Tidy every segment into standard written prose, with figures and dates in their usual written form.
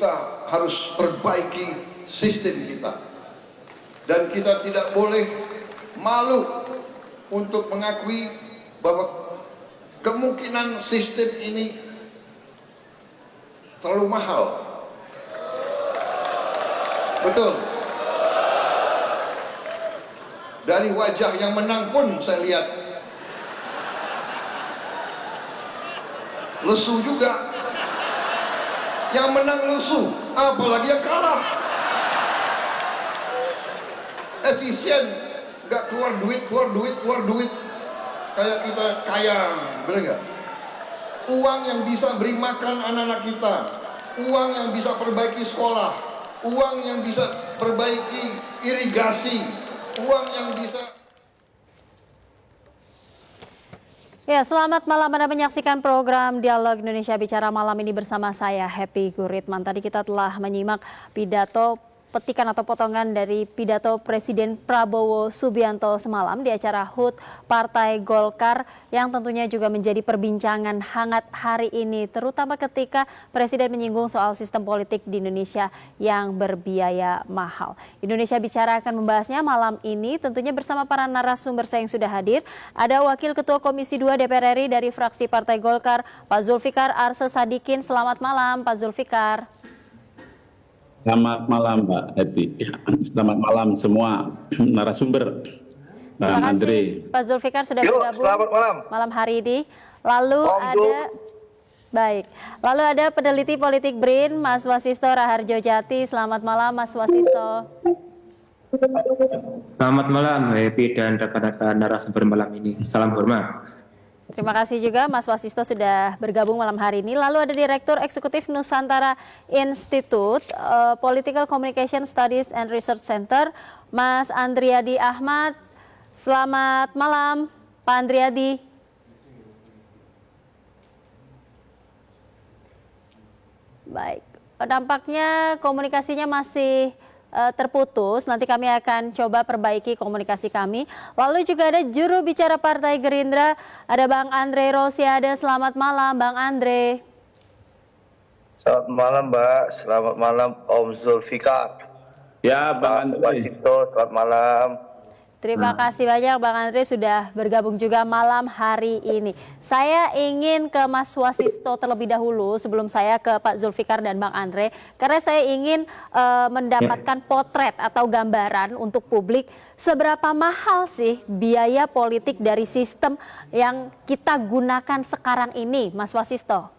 kita harus perbaiki sistem kita. Dan kita tidak boleh malu untuk mengakui bahwa kemungkinan sistem ini terlalu mahal. Betul. Dari wajah yang menang pun saya lihat lesu juga. Yang menang lesu, apalagi yang kalah. Efisien, nggak keluar duit. Kayak kita kaya, bener nggak? Uang yang bisa beri makan anak-anak kita, uang yang bisa perbaiki sekolah, uang yang bisa perbaiki irigasi, uang yang bisa. Ya, selamat malam. Anda menyaksikan program Dialog Indonesia Bicara malam ini bersama saya, Happy Guritman. Tadi kita telah menyimak pidato petikan atau potongan dari pidato Presiden Prabowo Subianto semalam di acara HUT Partai Golkar yang tentunya juga menjadi perbincangan hangat hari ini, terutama ketika Presiden menyinggung soal sistem politik di Indonesia yang berbiaya mahal. Indonesia Bicara akan membahasnya malam ini tentunya bersama para narasumber saya yang sudah hadir. Ada Wakil Ketua Komisi 2 DPR RI dari fraksi Partai Golkar, Pak Zulfikar Arse Sadikin. Selamat malam, Pak Zulfikar. Selamat malam Mbak Happy. Selamat malam semua narasumber. Terima kasih Andre. Pak Zulfikar sudah bergabung malam hari ini. Lalu ada peneliti politik BRIN Mas Wasisto Raharjo Jati. Selamat malam Mas Wasisto. Selamat malam Happy dan rekan-rekan narasumber malam ini. Salam hormat. Terima kasih juga Mas Wasisto sudah bergabung malam hari ini. Lalu ada Direktur Eksekutif Nusantara Institute Political Communication Studies and Research Center, Mas Andriadi Ahmad. Selamat malam, Pak Andriadi. Baik, nampaknya komunikasinya masih terputus. Nanti kami akan coba perbaiki komunikasi kami. Lalu juga ada juru bicara Partai Gerindra, ada Bang Andre Rosiade. Selamat malam Bang Andre. Selamat malam Mbak, selamat malam Om Zulfikar. Ya Bang Andre. Wasisto, selamat malam. Terima kasih banyak Bang Andre sudah bergabung juga malam hari ini. Saya ingin ke Mas Wasisto terlebih dahulu sebelum saya ke Pak Zulfikar dan Bang Andre. Karena saya ingin mendapatkan potret atau gambaran untuk publik seberapa mahal sih biaya politik dari sistem yang kita gunakan sekarang ini, Mas Wasisto.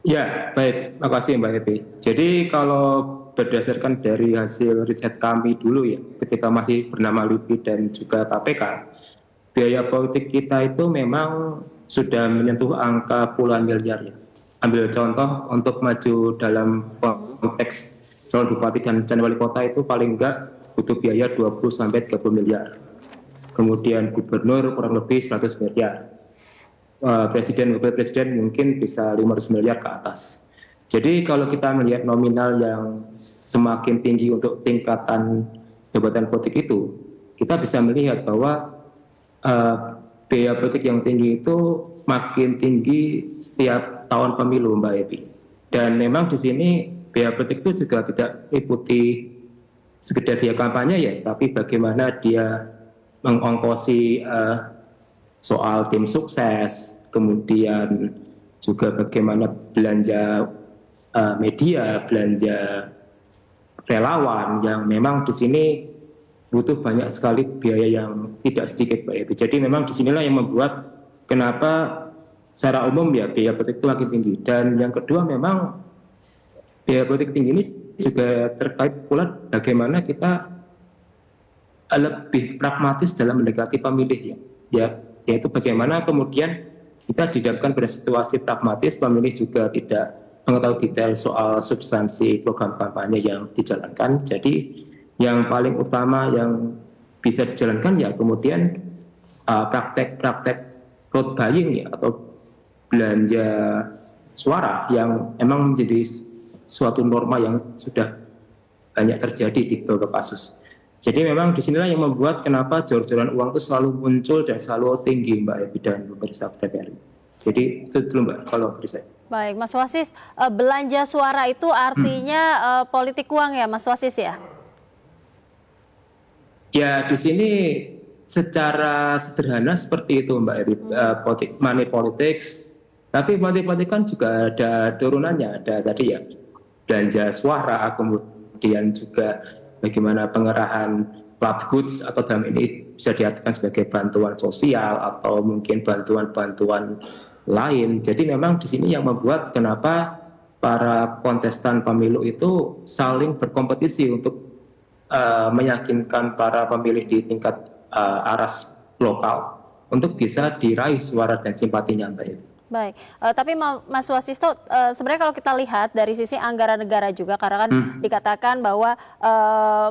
Ya, baik. Terima kasih Mbak Happy. Jadi kalau berdasarkan dari hasil riset kami dulu ya, ketika masih bernama LIPI dan juga KPK, biaya politik kita itu memang sudah menyentuh angka puluhan miliar ya. Ambil contoh untuk maju dalam konteks calon bupati dan wali kota itu paling enggak butuh biaya 20-30 miliar. Kemudian gubernur kurang lebih 100 miliar. Presiden, wakil presiden mungkin bisa 500 miliar ke atas. Jadi kalau kita melihat nominal yang semakin tinggi untuk tingkatan jabatan politik itu, kita bisa melihat bahwa biaya politik yang tinggi itu makin tinggi setiap tahun pemilu, Mbak Evi. Dan memang di sini biaya politik itu juga tidak ikuti sekedar dia kampanye ya, tapi bagaimana dia mengongkosi soal tim sukses, kemudian juga bagaimana belanja media, belanja relawan yang memang di sini butuh banyak sekali biaya yang tidak sedikit, Pak Ebi. Jadi memang disinilah yang membuat kenapa secara umum ya biaya politik itu makin tinggi. Dan yang kedua memang biaya politik tinggi ini juga terkait pula bagaimana kita lebih pragmatis dalam mendekati pemilih ya, yaitu bagaimana kemudian kita dihadapkan pada situasi pragmatis, pemilih juga tidak mengetahui detail soal substansi program kampanye yang dijalankan. Jadi yang paling utama yang bisa dijalankan ya kemudian praktek-praktek road buying ya, atau belanja suara yang memang menjadi suatu norma yang sudah banyak terjadi di beberapa kasus. Jadi memang disinilah yang membuat kenapa jor-joran uang itu selalu muncul dan selalu tinggi, Mbak Ebi dan pemirsa DPR. Jadi itu dulu Mbak, kalau dari saya. Baik, Mas Wasis, belanja suara itu artinya politik uang ya, Mas Wasis ya? Ya, di sini secara sederhana seperti itu, Mbak Eri, money politics. Tapi money politics kan juga ada turunannya, ada tadi ya belanja suara, kemudian juga bagaimana pengerahan public goods atau dalam ini bisa diartikan sebagai bantuan sosial atau mungkin bantuan-bantuan lain. Jadi memang di sini yang membuat kenapa para kontestan pemilu itu saling berkompetisi untuk meyakinkan para pemilih di tingkat aras lokal untuk bisa diraih suara dan simpatinya, Mbak Edi. Baik, tapi Mas Wasisto, sebenarnya kalau kita lihat dari sisi anggaran negara juga, karena kan dikatakan bahwa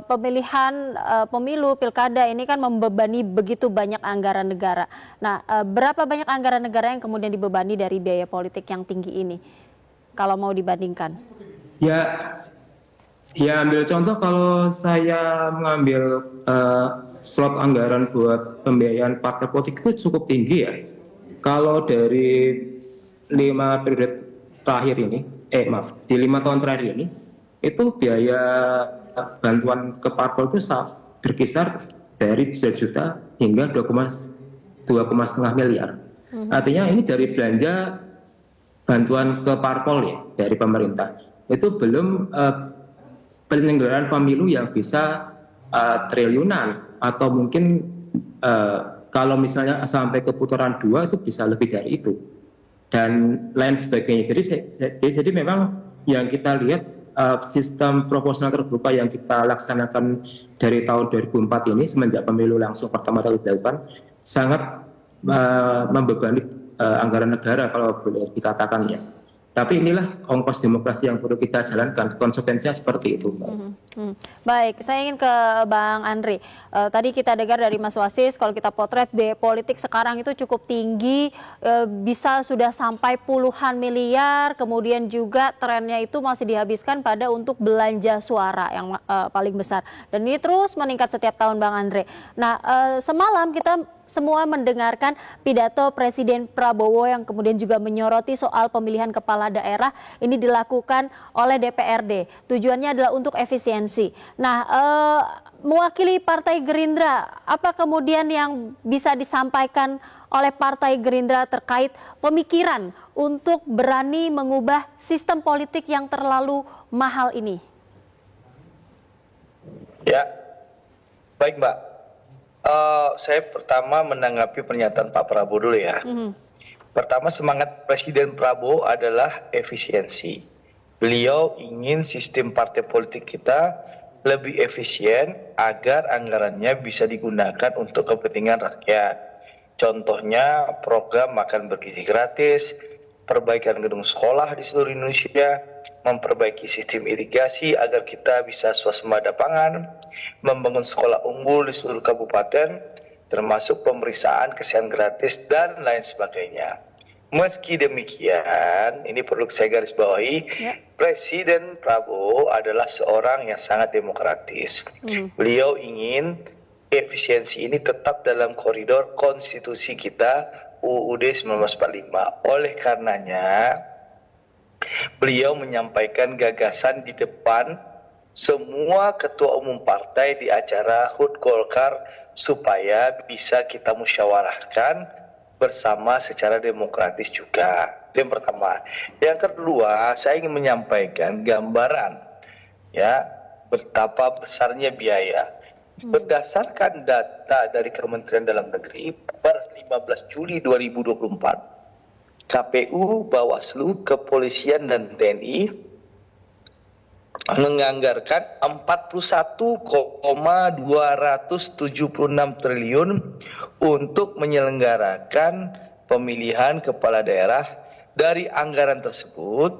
pemilihan pemilu pilkada ini kan membebani begitu banyak anggaran negara. Nah, berapa banyak anggaran negara yang kemudian dibebani dari biaya politik yang tinggi ini, kalau mau dibandingkan? Ya ambil contoh kalau saya mengambil slot anggaran buat pembiayaan partai politik itu cukup tinggi ya. Kalau dari 5 periode terakhir ini, di 5 tahun terakhir ini, itu biaya bantuan ke parpol itu berkisar dari 3 juta hingga 2,5 miliar. Artinya ini dari belanja bantuan ke parpol ya dari pemerintah. Itu belum penyelenggaraan pemilu yang bisa triliunan atau mungkin kalau misalnya sampai ke putaran 2 itu bisa lebih dari itu dan lain sebagainya. Jadi memang yang kita lihat sistem proporsional terbuka yang kita laksanakan dari tahun 2004 ini semenjak pemilu langsung pertama kali dilakukan sangat membebani anggaran negara kalau boleh dikatakan ya. Tapi inilah ongkos demokrasi yang perlu kita jalankan, konsekuensinya seperti itu. Baik, saya ingin ke Bang Andri. Tadi kita dengar dari Mas Wasis, kalau kita potret biaya politik sekarang itu cukup tinggi, bisa sudah sampai puluhan miliar, kemudian juga trennya itu masih dihabiskan pada untuk belanja suara yang paling besar. Dan ini terus meningkat setiap tahun, Bang Andri. Nah, semalam kita semua mendengarkan pidato Presiden Prabowo yang kemudian juga menyoroti soal pemilihan kepala daerah ini dilakukan oleh DPRD. Tujuannya adalah untuk efisiensi. Nah, mewakili Partai Gerindra, apa kemudian yang bisa disampaikan oleh Partai Gerindra terkait pemikiran untuk berani mengubah sistem politik yang terlalu mahal ini? Ya, baik Mbak. Saya pertama menanggapi pernyataan Pak Prabowo dulu ya. Pertama, semangat Presiden Prabowo adalah efisiensi. Beliau ingin sistem partai politik kita lebih efisien agar anggarannya bisa digunakan untuk kepentingan rakyat. Contohnya program makan bergizi gratis, perbaikan gedung sekolah di seluruh Indonesia, memperbaiki sistem irigasi agar kita bisa swasembada pangan, membangun sekolah unggul di seluruh kabupaten, termasuk pemeriksaan kesehatan gratis dan lain sebagainya. Meski demikian, ini perlu saya garis bawahi, Presiden Prabowo adalah seorang yang sangat demokratis. Beliau ingin efisiensi ini tetap dalam koridor konstitusi kita UUD 1945. Oleh karenanya, beliau menyampaikan gagasan di depan semua ketua umum partai di acara HUT Golkar supaya bisa kita musyawarahkan bersama secara demokratis juga. Itu yang pertama. Yang kedua, saya ingin menyampaikan gambaran ya betapa besarnya biaya. Berdasarkan data dari Kementerian Dalam Negeri per 15 Juli 2024, KPU, Bawaslu, Kepolisian dan TNI menganggarkan 41,276 triliun untuk menyelenggarakan pemilihan kepala daerah. Dari anggaran tersebut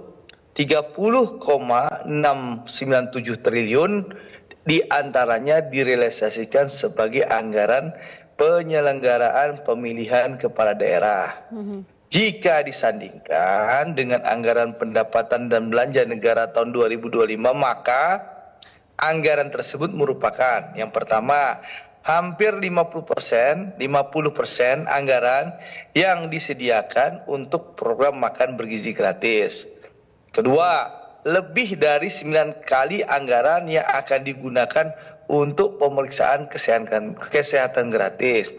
30,697 triliun diantaranya direalisasikan sebagai anggaran penyelenggaraan pemilihan kepala daerah. Jika disandingkan dengan anggaran pendapatan dan belanja negara tahun 2025, maka anggaran tersebut merupakan yang pertama hampir 50% anggaran yang disediakan untuk program makan bergizi gratis. Kedua, lebih dari 9 kali anggaran yang akan digunakan untuk pemeriksaan kesehatan gratis.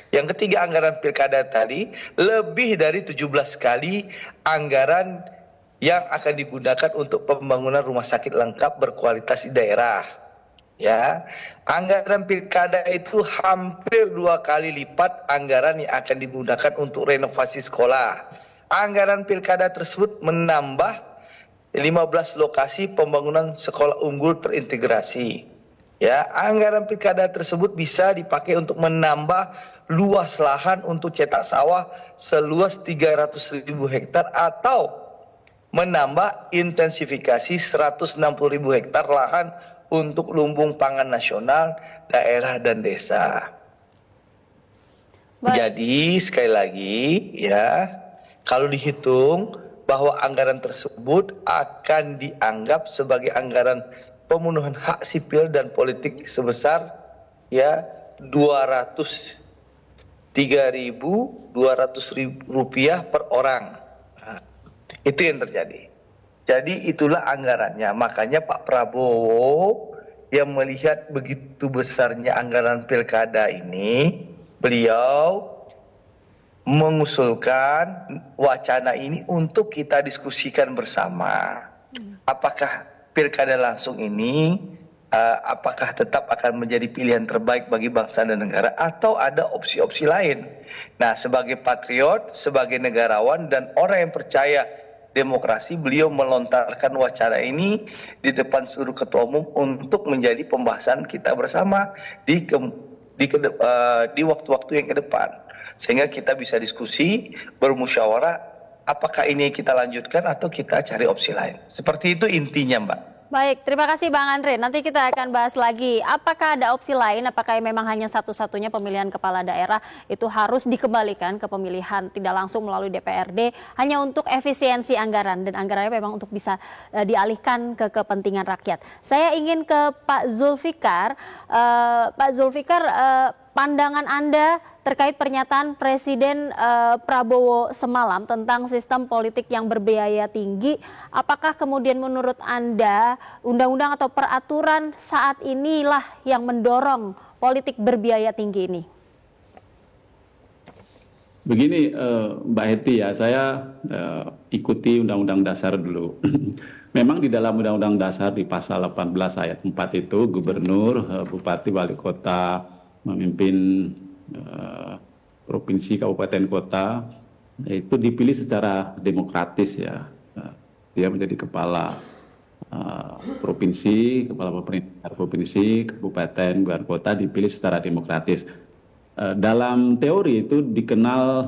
Yang ketiga, anggaran pilkada tadi lebih dari 17 kali anggaran yang akan digunakan untuk pembangunan rumah sakit lengkap berkualitas di daerah. Ya, anggaran pilkada itu hampir 2 kali lipat anggaran yang akan digunakan untuk renovasi sekolah. Anggaran pilkada tersebut menambah 15 lokasi pembangunan sekolah unggul terintegrasi. Ya, anggaran pilkada tersebut bisa dipakai untuk menambah luas lahan untuk cetak sawah seluas 300.000 hektar atau menambah intensifikasi 160.000 hektar lahan untuk lumbung pangan nasional, daerah dan desa. Baik. Jadi sekali lagi ya, kalau dihitung bahwa anggaran tersebut akan dianggap sebagai anggaran pemenuhan hak sipil dan politik sebesar ya 203.200 rupiah per orang. Nah, itu yang terjadi. Jadi itulah anggarannya. Makanya Pak Prabowo yang melihat begitu besarnya anggaran pilkada ini, beliau mengusulkan wacana ini untuk kita diskusikan bersama. Apakah pilkada langsung ini apakah tetap akan menjadi pilihan terbaik bagi bangsa dan negara atau ada opsi-opsi lain. Nah, sebagai patriot, sebagai negarawan dan orang yang percaya demokrasi, beliau melontarkan wacana ini di depan seluruh ketua umum untuk menjadi pembahasan kita bersama di waktu-waktu yang ke depan. Sehingga kita bisa diskusi, bermusyawarah, apakah ini kita lanjutkan atau kita cari opsi lain. Seperti itu intinya, Mbak. Baik, terima kasih Bang Andre. Nanti kita akan bahas lagi. Apakah ada opsi lain? Apakah memang hanya satu-satunya pemilihan kepala daerah itu harus dikembalikan ke pemilihan tidak langsung melalui DPRD hanya untuk efisiensi anggaran dan anggarannya memang untuk bisa dialihkan ke kepentingan rakyat. Saya ingin ke Pak Zulfikar. Pak Zulfikar, pandangan Anda terkait pernyataan Presiden Prabowo semalam tentang sistem politik yang berbiaya tinggi, apakah kemudian menurut Anda undang-undang atau peraturan saat inilah yang mendorong politik berbiaya tinggi ini? Begini Mbak Heti ya, saya ikuti Undang-Undang Dasar dulu. Memang di dalam Undang-Undang Dasar di pasal 18 ayat 4 itu gubernur, bupati, wali kota, memimpin provinsi, kabupaten, kota itu dipilih secara demokratis ya. Dia menjadi kepala provinsi, kepala pemerintah provinsi, kabupaten, dan kota dipilih secara demokratis. Dalam teori itu dikenal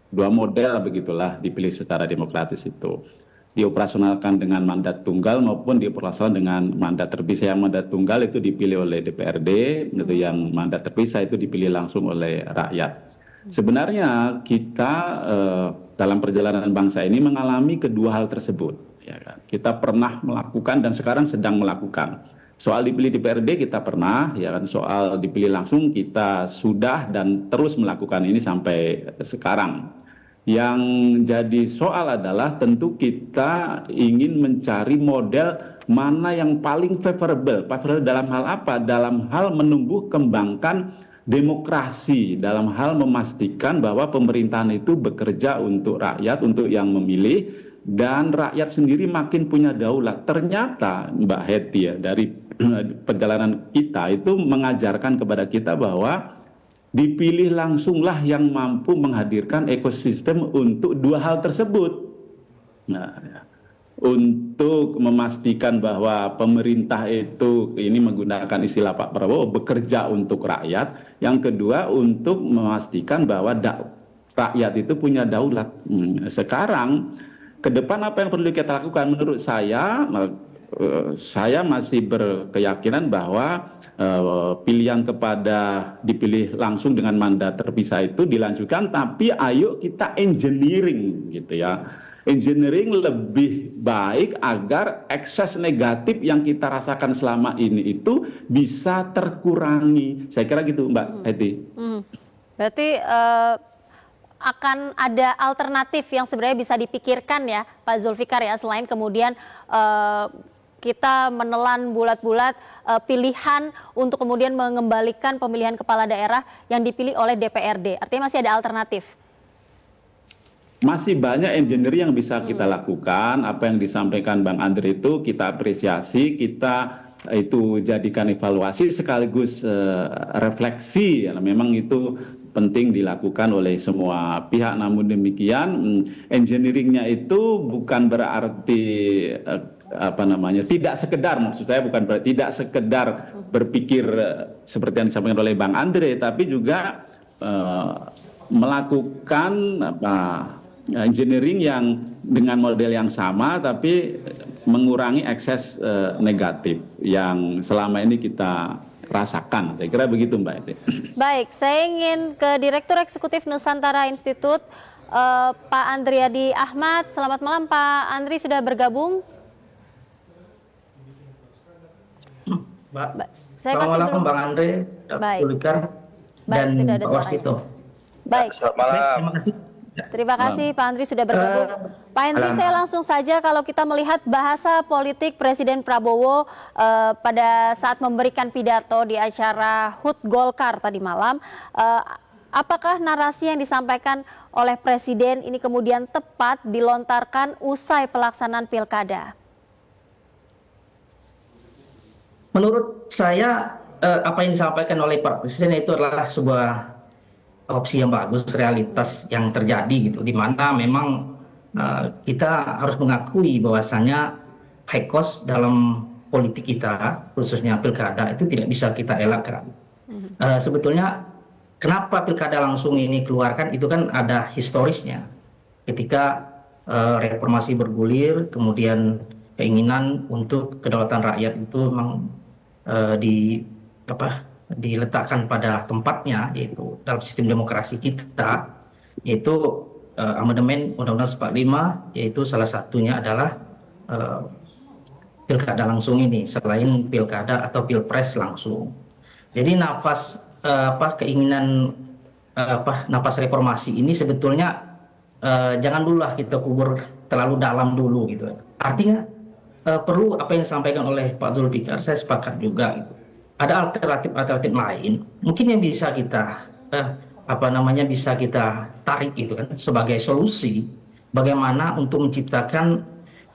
dua model begitulah dipilih secara demokratis itu. Dioperasionalkan dengan mandat tunggal maupun dioperasionalkan dengan mandat terpisah. Yang mandat tunggal itu dipilih oleh DPRD, itu yang mandat terpisah itu dipilih langsung oleh rakyat. Sebenarnya kita dalam perjalanan bangsa ini mengalami kedua hal tersebut. Ya kan? Kita pernah melakukan dan sekarang sedang melakukan. Soal dipilih DPRD kita pernah, ya kan. Soal dipilih langsung kita sudah dan terus melakukan ini sampai sekarang. Yang jadi soal adalah tentu kita ingin mencari model mana yang paling favorable. Favorable dalam hal apa? Dalam hal menumbuh kembangkan demokrasi, dalam hal memastikan bahwa pemerintahan itu bekerja untuk rakyat, untuk yang memilih, dan rakyat sendiri makin punya daulat. Ternyata Mbak Heti ya, dari perjalanan kita itu mengajarkan kepada kita bahwa dipilih langsunglah yang mampu menghadirkan ekosistem untuk dua hal tersebut. Nah, untuk memastikan bahwa pemerintah itu ini menggunakan istilah Pak Prabowo bekerja untuk rakyat. Yang kedua untuk memastikan bahwa rakyat itu punya daulat. Sekarang ke depan apa yang perlu kita lakukan? Menurut saya masih berkeyakinan bahwa pilihan kepada dipilih langsung dengan mandat terpisah itu dilanjutkan, tapi ayo kita engineering gitu ya. engineering lebih baik agar ekses negatif yang kita rasakan selama ini itu bisa terkurangi. Saya kira gitu, Mbak Heti. Berarti akan ada alternatif yang sebenarnya bisa dipikirkan ya Pak Zulfikar ya, selain kemudian kita menelan bulat-bulat pilihan untuk kemudian mengembalikan pemilihan kepala daerah yang dipilih oleh DPRD. Artinya masih ada alternatif. Masih banyak engineering yang bisa kita lakukan. Apa yang disampaikan Bang Andre itu kita apresiasi, kita itu jadikan evaluasi sekaligus refleksi. Memang itu penting dilakukan oleh semua pihak. Namun demikian, engineeringnya itu bukan berarti tidak sekedar, maksud saya bukan berarti tidak sekedar berpikir seperti yang disampaikan oleh Bang Andre, tapi juga melakukan engineering yang dengan model yang sama tapi mengurangi ekses negatif yang selama ini kita rasakan. Saya kira begitu, Mbak Ete. Baik, saya ingin ke Direktur Eksekutif Nusantara Institute, Pak Andriadi Ahmad. Selamat malam, Pak Andri, sudah bergabung. Saya kasih dulu. Bang Andre, Zulfikar, dan sudah ada Pak Wasito. Baik. Selamat malam. Terima kasih. Terima kasih Pak Andri sudah bergabung. Pak Andri, saya langsung saja, kalau kita melihat bahasa politik Presiden Prabowo pada saat memberikan pidato di acara HUT Golkar tadi malam, apakah narasi yang disampaikan oleh Presiden ini kemudian tepat dilontarkan usai pelaksanaan pilkada? Menurut saya apa yang disampaikan oleh Pak Presiden itu adalah sebuah opsi yang bagus, realitas yang terjadi gitu, di mana memang kita harus mengakui bahwasanya high cost dalam politik kita, khususnya pilkada, itu tidak bisa kita elakkan. Sebetulnya kenapa pilkada langsung ini keluarkan, itu kan ada historisnya. Ketika reformasi bergulir, kemudian keinginan untuk kedaulatan rakyat itu memang diletakkan pada tempatnya, yaitu dalam sistem demokrasi kita, yaitu amandemen Undang-Undang 45, yaitu salah satunya adalah pilkada langsung ini, selain pilkada atau pilpres langsung. Jadi nafas nafas reformasi ini sebetulnya jangan dulu lah kita kubur terlalu dalam dulu gitu. Artinya perlu apa yang disampaikan oleh Pak Zulfikar, saya sepakat juga gitu. Ada alternatif lain mungkin yang bisa kita bisa kita tarik itu kan sebagai solusi bagaimana untuk menciptakan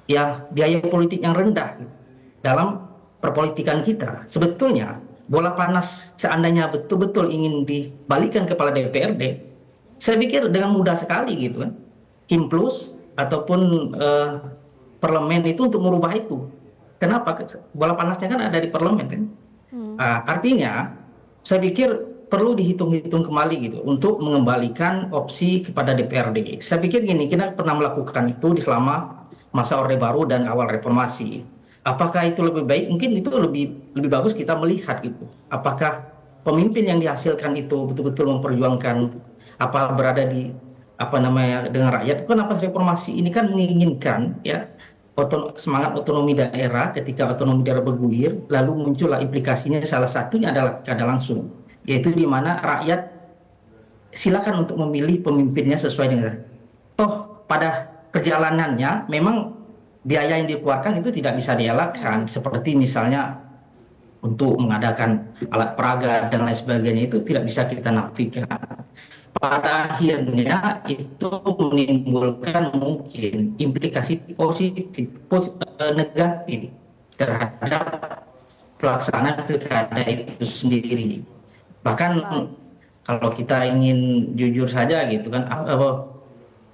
ya biaya politik yang rendah gitu, dalam perpolitikan kita. Sebetulnya bola panas seandainya betul-betul ingin dibalikkan kepada DPRD, saya pikir dengan mudah sekali gitu kan, Kim Plus ataupun parlemen itu untuk merubah itu. Kenapa? Bola panasnya kan ada di parlemen kan. Artinya saya pikir perlu dihitung-hitung kembali gitu untuk mengembalikan opsi kepada DPRD. Saya pikir gini, kita pernah melakukan itu di selama masa Orde Baru dan awal reformasi. Apakah itu lebih baik? Mungkin itu lebih bagus kita melihat gitu. Apakah pemimpin yang dihasilkan itu betul-betul memperjuangkan berada di dengan rakyat. Kenapa reformasi ini kan menginginkan ya semangat otonomi daerah. Ketika otonomi daerah bergulir, lalu muncullah implikasinya, salah satunya adalah pilkada langsung, yaitu di mana rakyat silakan untuk memilih pemimpinnya sesuai dengan pada perjalanannya memang biaya yang dikeluarkan itu tidak bisa dielakkan, seperti misalnya untuk mengadakan alat peraga dan lain sebagainya, itu tidak bisa kita nafikan. Pada akhirnya itu menimbulkan mungkin implikasi negatif terhadap pelaksanaan pilkada itu sendiri. Bahkan kalau kita ingin jujur saja gitu kan,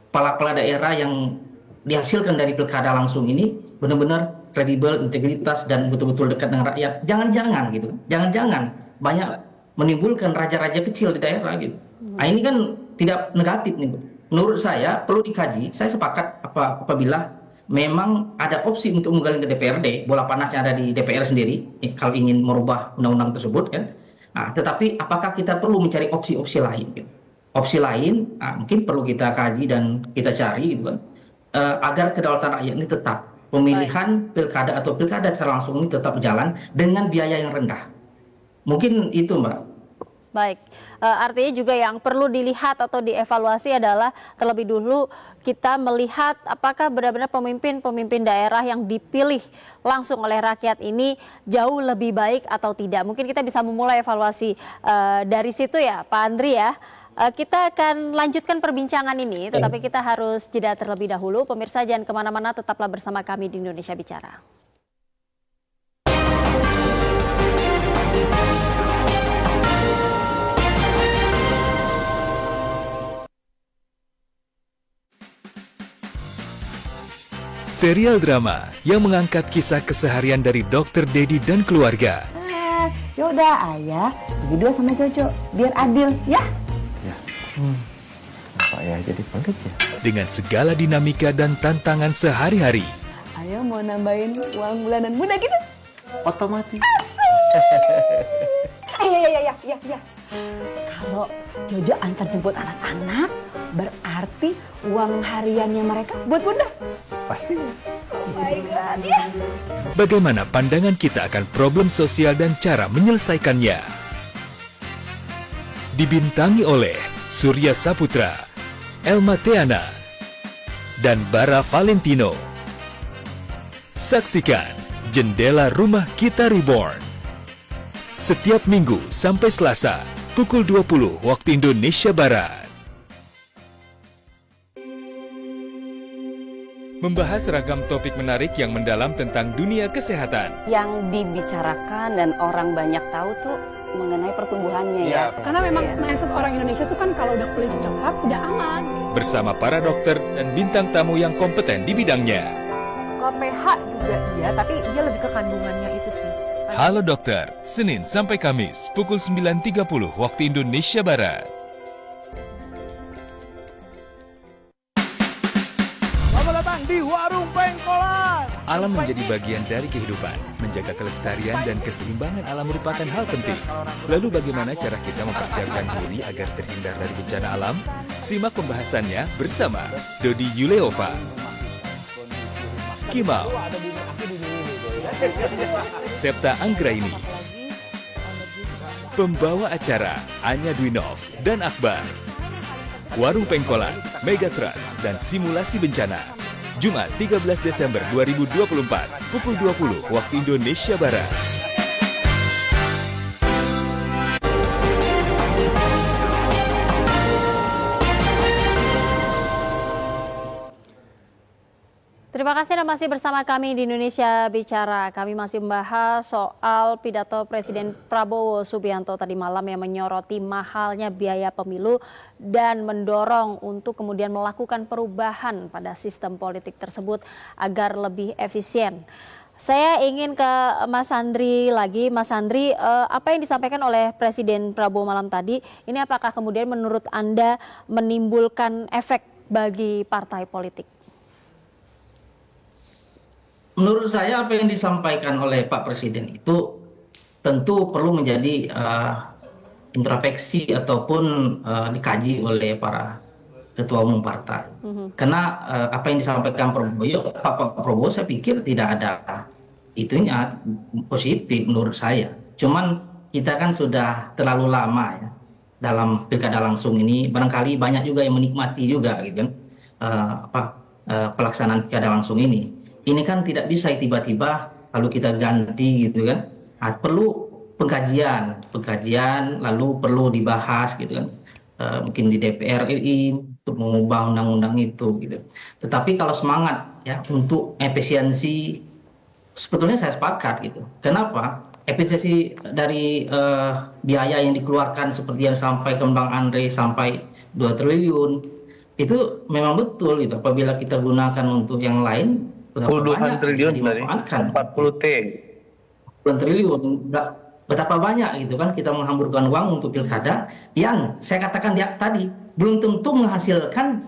kepala daerah yang dihasilkan dari pilkada langsung ini benar-benar kredibel, integritas, dan betul-betul dekat dengan rakyat. Jangan-jangan gitu, jangan-jangan banyak menimbulkan raja-raja kecil di daerah gitu. Nah, ini kan tidak negatif nih. Menurut saya perlu dikaji. Saya sepakat apabila memang ada opsi untuk menggali ke DPRD, bola panasnya ada di DPR sendiri kalau ingin merubah undang-undang tersebut kan. Nah, tetapi apakah kita perlu mencari opsi-opsi lain gitu? Opsi lain mungkin perlu kita kaji dan kita cari gitu kan. agar kedaulatan rakyat ini tetap, pemilihan pilkada atau pilkada secara langsung ini tetap berjalan dengan biaya yang rendah. Mungkin itu, Mbak. Baik, artinya juga yang perlu dilihat atau dievaluasi adalah terlebih dulu kita melihat apakah benar-benar pemimpin daerah yang dipilih langsung oleh rakyat ini jauh lebih baik atau tidak. Mungkin kita bisa memulai evaluasi dari situ ya, Pak Andri ya. Kita akan lanjutkan perbincangan ini, tetapi kita harus jeda terlebih dahulu. Pemirsa jangan kemana-mana, tetaplah bersama kami di Indonesia Bicara. Serial drama yang mengangkat kisah keseharian dari Dr. Dedi dan keluarga. Yaudah ayah, bagi 2 sama Jojo, biar adil ya. Apa ya jadi pelit ya? Dengan segala dinamika dan tantangan sehari-hari. Ayah mau nambahin uang bulanan bunda gitu? Otomatis. Ya. Kalau Jojo antar jemput anak-anak, berarti uang hariannya mereka buat bunda. Pasti. Oh my God, ya. Bagaimana pandangan kita akan problem sosial dan cara menyelesaikannya? Dibintangi oleh Surya Saputra, Elma Teana, dan Bara Valentino. Saksikan Jendela Rumah Kita Reborn. Setiap Minggu sampai Selasa, pukul 20 waktu Indonesia Barat. Membahas ragam topik menarik yang mendalam tentang dunia kesehatan. Yang dibicarakan dan orang banyak tahu tuh mengenai pertumbuhannya ya. Karena memang mindset orang Indonesia tuh kan kalau udah kulit coklat udah aman. Bersama para dokter dan bintang tamu yang kompeten di bidangnya. KPH juga iya, tapi dia lebih ke kandungannya itu sih. Halo Dokter, Senin sampai Kamis, pukul 9.30 waktu Indonesia Barat. Selamat datang di Warung Pengkolan. Alam menjadi bagian dari kehidupan. Menjaga kelestarian dan keseimbangan alam merupakan hal penting. Lalu bagaimana cara kita mempersiapkan diri agar terhindar dari bencana alam? Simak pembahasannya bersama Dodi Yuleova, Kimau, Septa Anggraini, pembawa acara Anya Dwinov dan Akbar. Warung Pengkolan, Megatrust, dan Simulasi Bencana. Jumat 13 Desember 2024, pukul 20 waktu Indonesia Barat. Terima kasih Anda masih bersama kami di Indonesia Bicara. Kami masih membahas soal pidato Presiden Prabowo Subianto tadi malam yang menyoroti mahalnya biaya pemilu dan mendorong untuk kemudian melakukan perubahan pada sistem politik tersebut agar lebih efisien. Saya ingin ke Mas Andri lagi. Mas Andri, apa yang disampaikan oleh Presiden Prabowo malam tadi, ini apakah kemudian menurut Anda menimbulkan efek bagi partai politik? Menurut saya apa yang disampaikan oleh Pak Presiden itu tentu perlu menjadi introspeksi ataupun dikaji oleh para ketua umum partai. Karena apa yang disampaikan Pak Prabowo saya pikir tidak ada itunya positif menurut saya. Cuman kita kan sudah terlalu lama ya dalam pilkada langsung ini, barangkali banyak juga yang menikmati juga gitu kan pelaksanaan pilkada langsung ini. Ini kan tidak bisa tiba-tiba lalu kita ganti gitu kan. Perlu pengkajian lalu perlu dibahas gitu kan. Mungkin di DPR RI untuk mengubah undang-undang itu gitu. Tetapi kalau semangat ya untuk efisiensi sebetulnya saya sepakat gitu. Kenapa? Efisiensi dari biaya yang dikeluarkan seperti yang disampaikan Bang Andre sampai 2 triliun itu memang betul gitu. Apabila kita gunakan untuk yang lain puluhan triliun dari 40 T. Puluhan triliun, betapa banyak gitu kan kita menghamburkan uang untuk pilkada yang saya katakan tadi belum tentu menghasilkan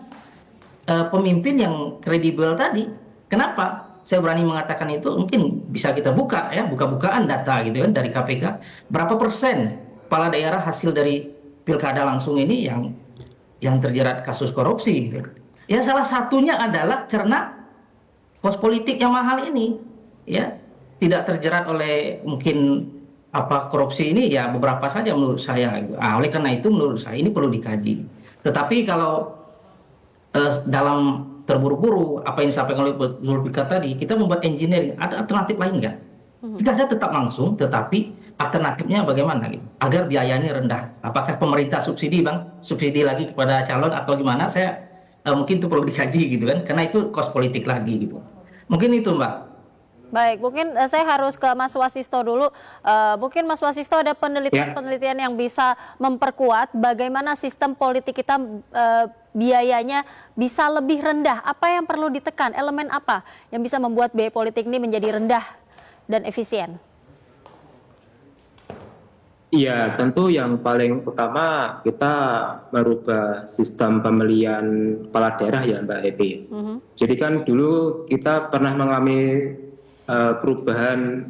pemimpin yang kredibel tadi. Kenapa? Saya berani mengatakan itu, mungkin bisa kita buka ya, buka-bukaan data gitu kan dari KPK. Berapa persen kepala daerah hasil dari pilkada langsung ini yang terjerat kasus korupsi gitu. Ya salah satunya adalah karena kos politik yang mahal ini, ya tidak terjerat oleh mungkin korupsi ini ya beberapa saja menurut saya. Oleh karena itu menurut saya ini perlu dikaji. Tetapi kalau dalam terburu-buru apa yang disampaikan oleh Pak Zulfikar tadi, kita membuat engineering, ada alternatif lain nggak? Tidak ada tetap langsung, tetapi alternatifnya bagaimana gitu, agar biayanya rendah. Apakah pemerintah subsidi bang, subsidi lagi kepada calon atau gimana? Saya mungkin itu perlu dikaji gitu kan, karena itu kos politik lagi gitu. Mungkin itu Mbak. Baik, mungkin saya harus ke Mas Wasisto dulu. Mungkin Mas Wasisto ada penelitian yang bisa memperkuat bagaimana sistem politik kita biayanya bisa lebih rendah. Apa yang perlu ditekan? Elemen apa yang bisa membuat biaya politik ini menjadi rendah dan efisien? Iya, tentu yang paling utama kita merubah sistem pemilihan kepala daerah ya Mbak Happy. Jadi kan dulu kita pernah mengalami perubahan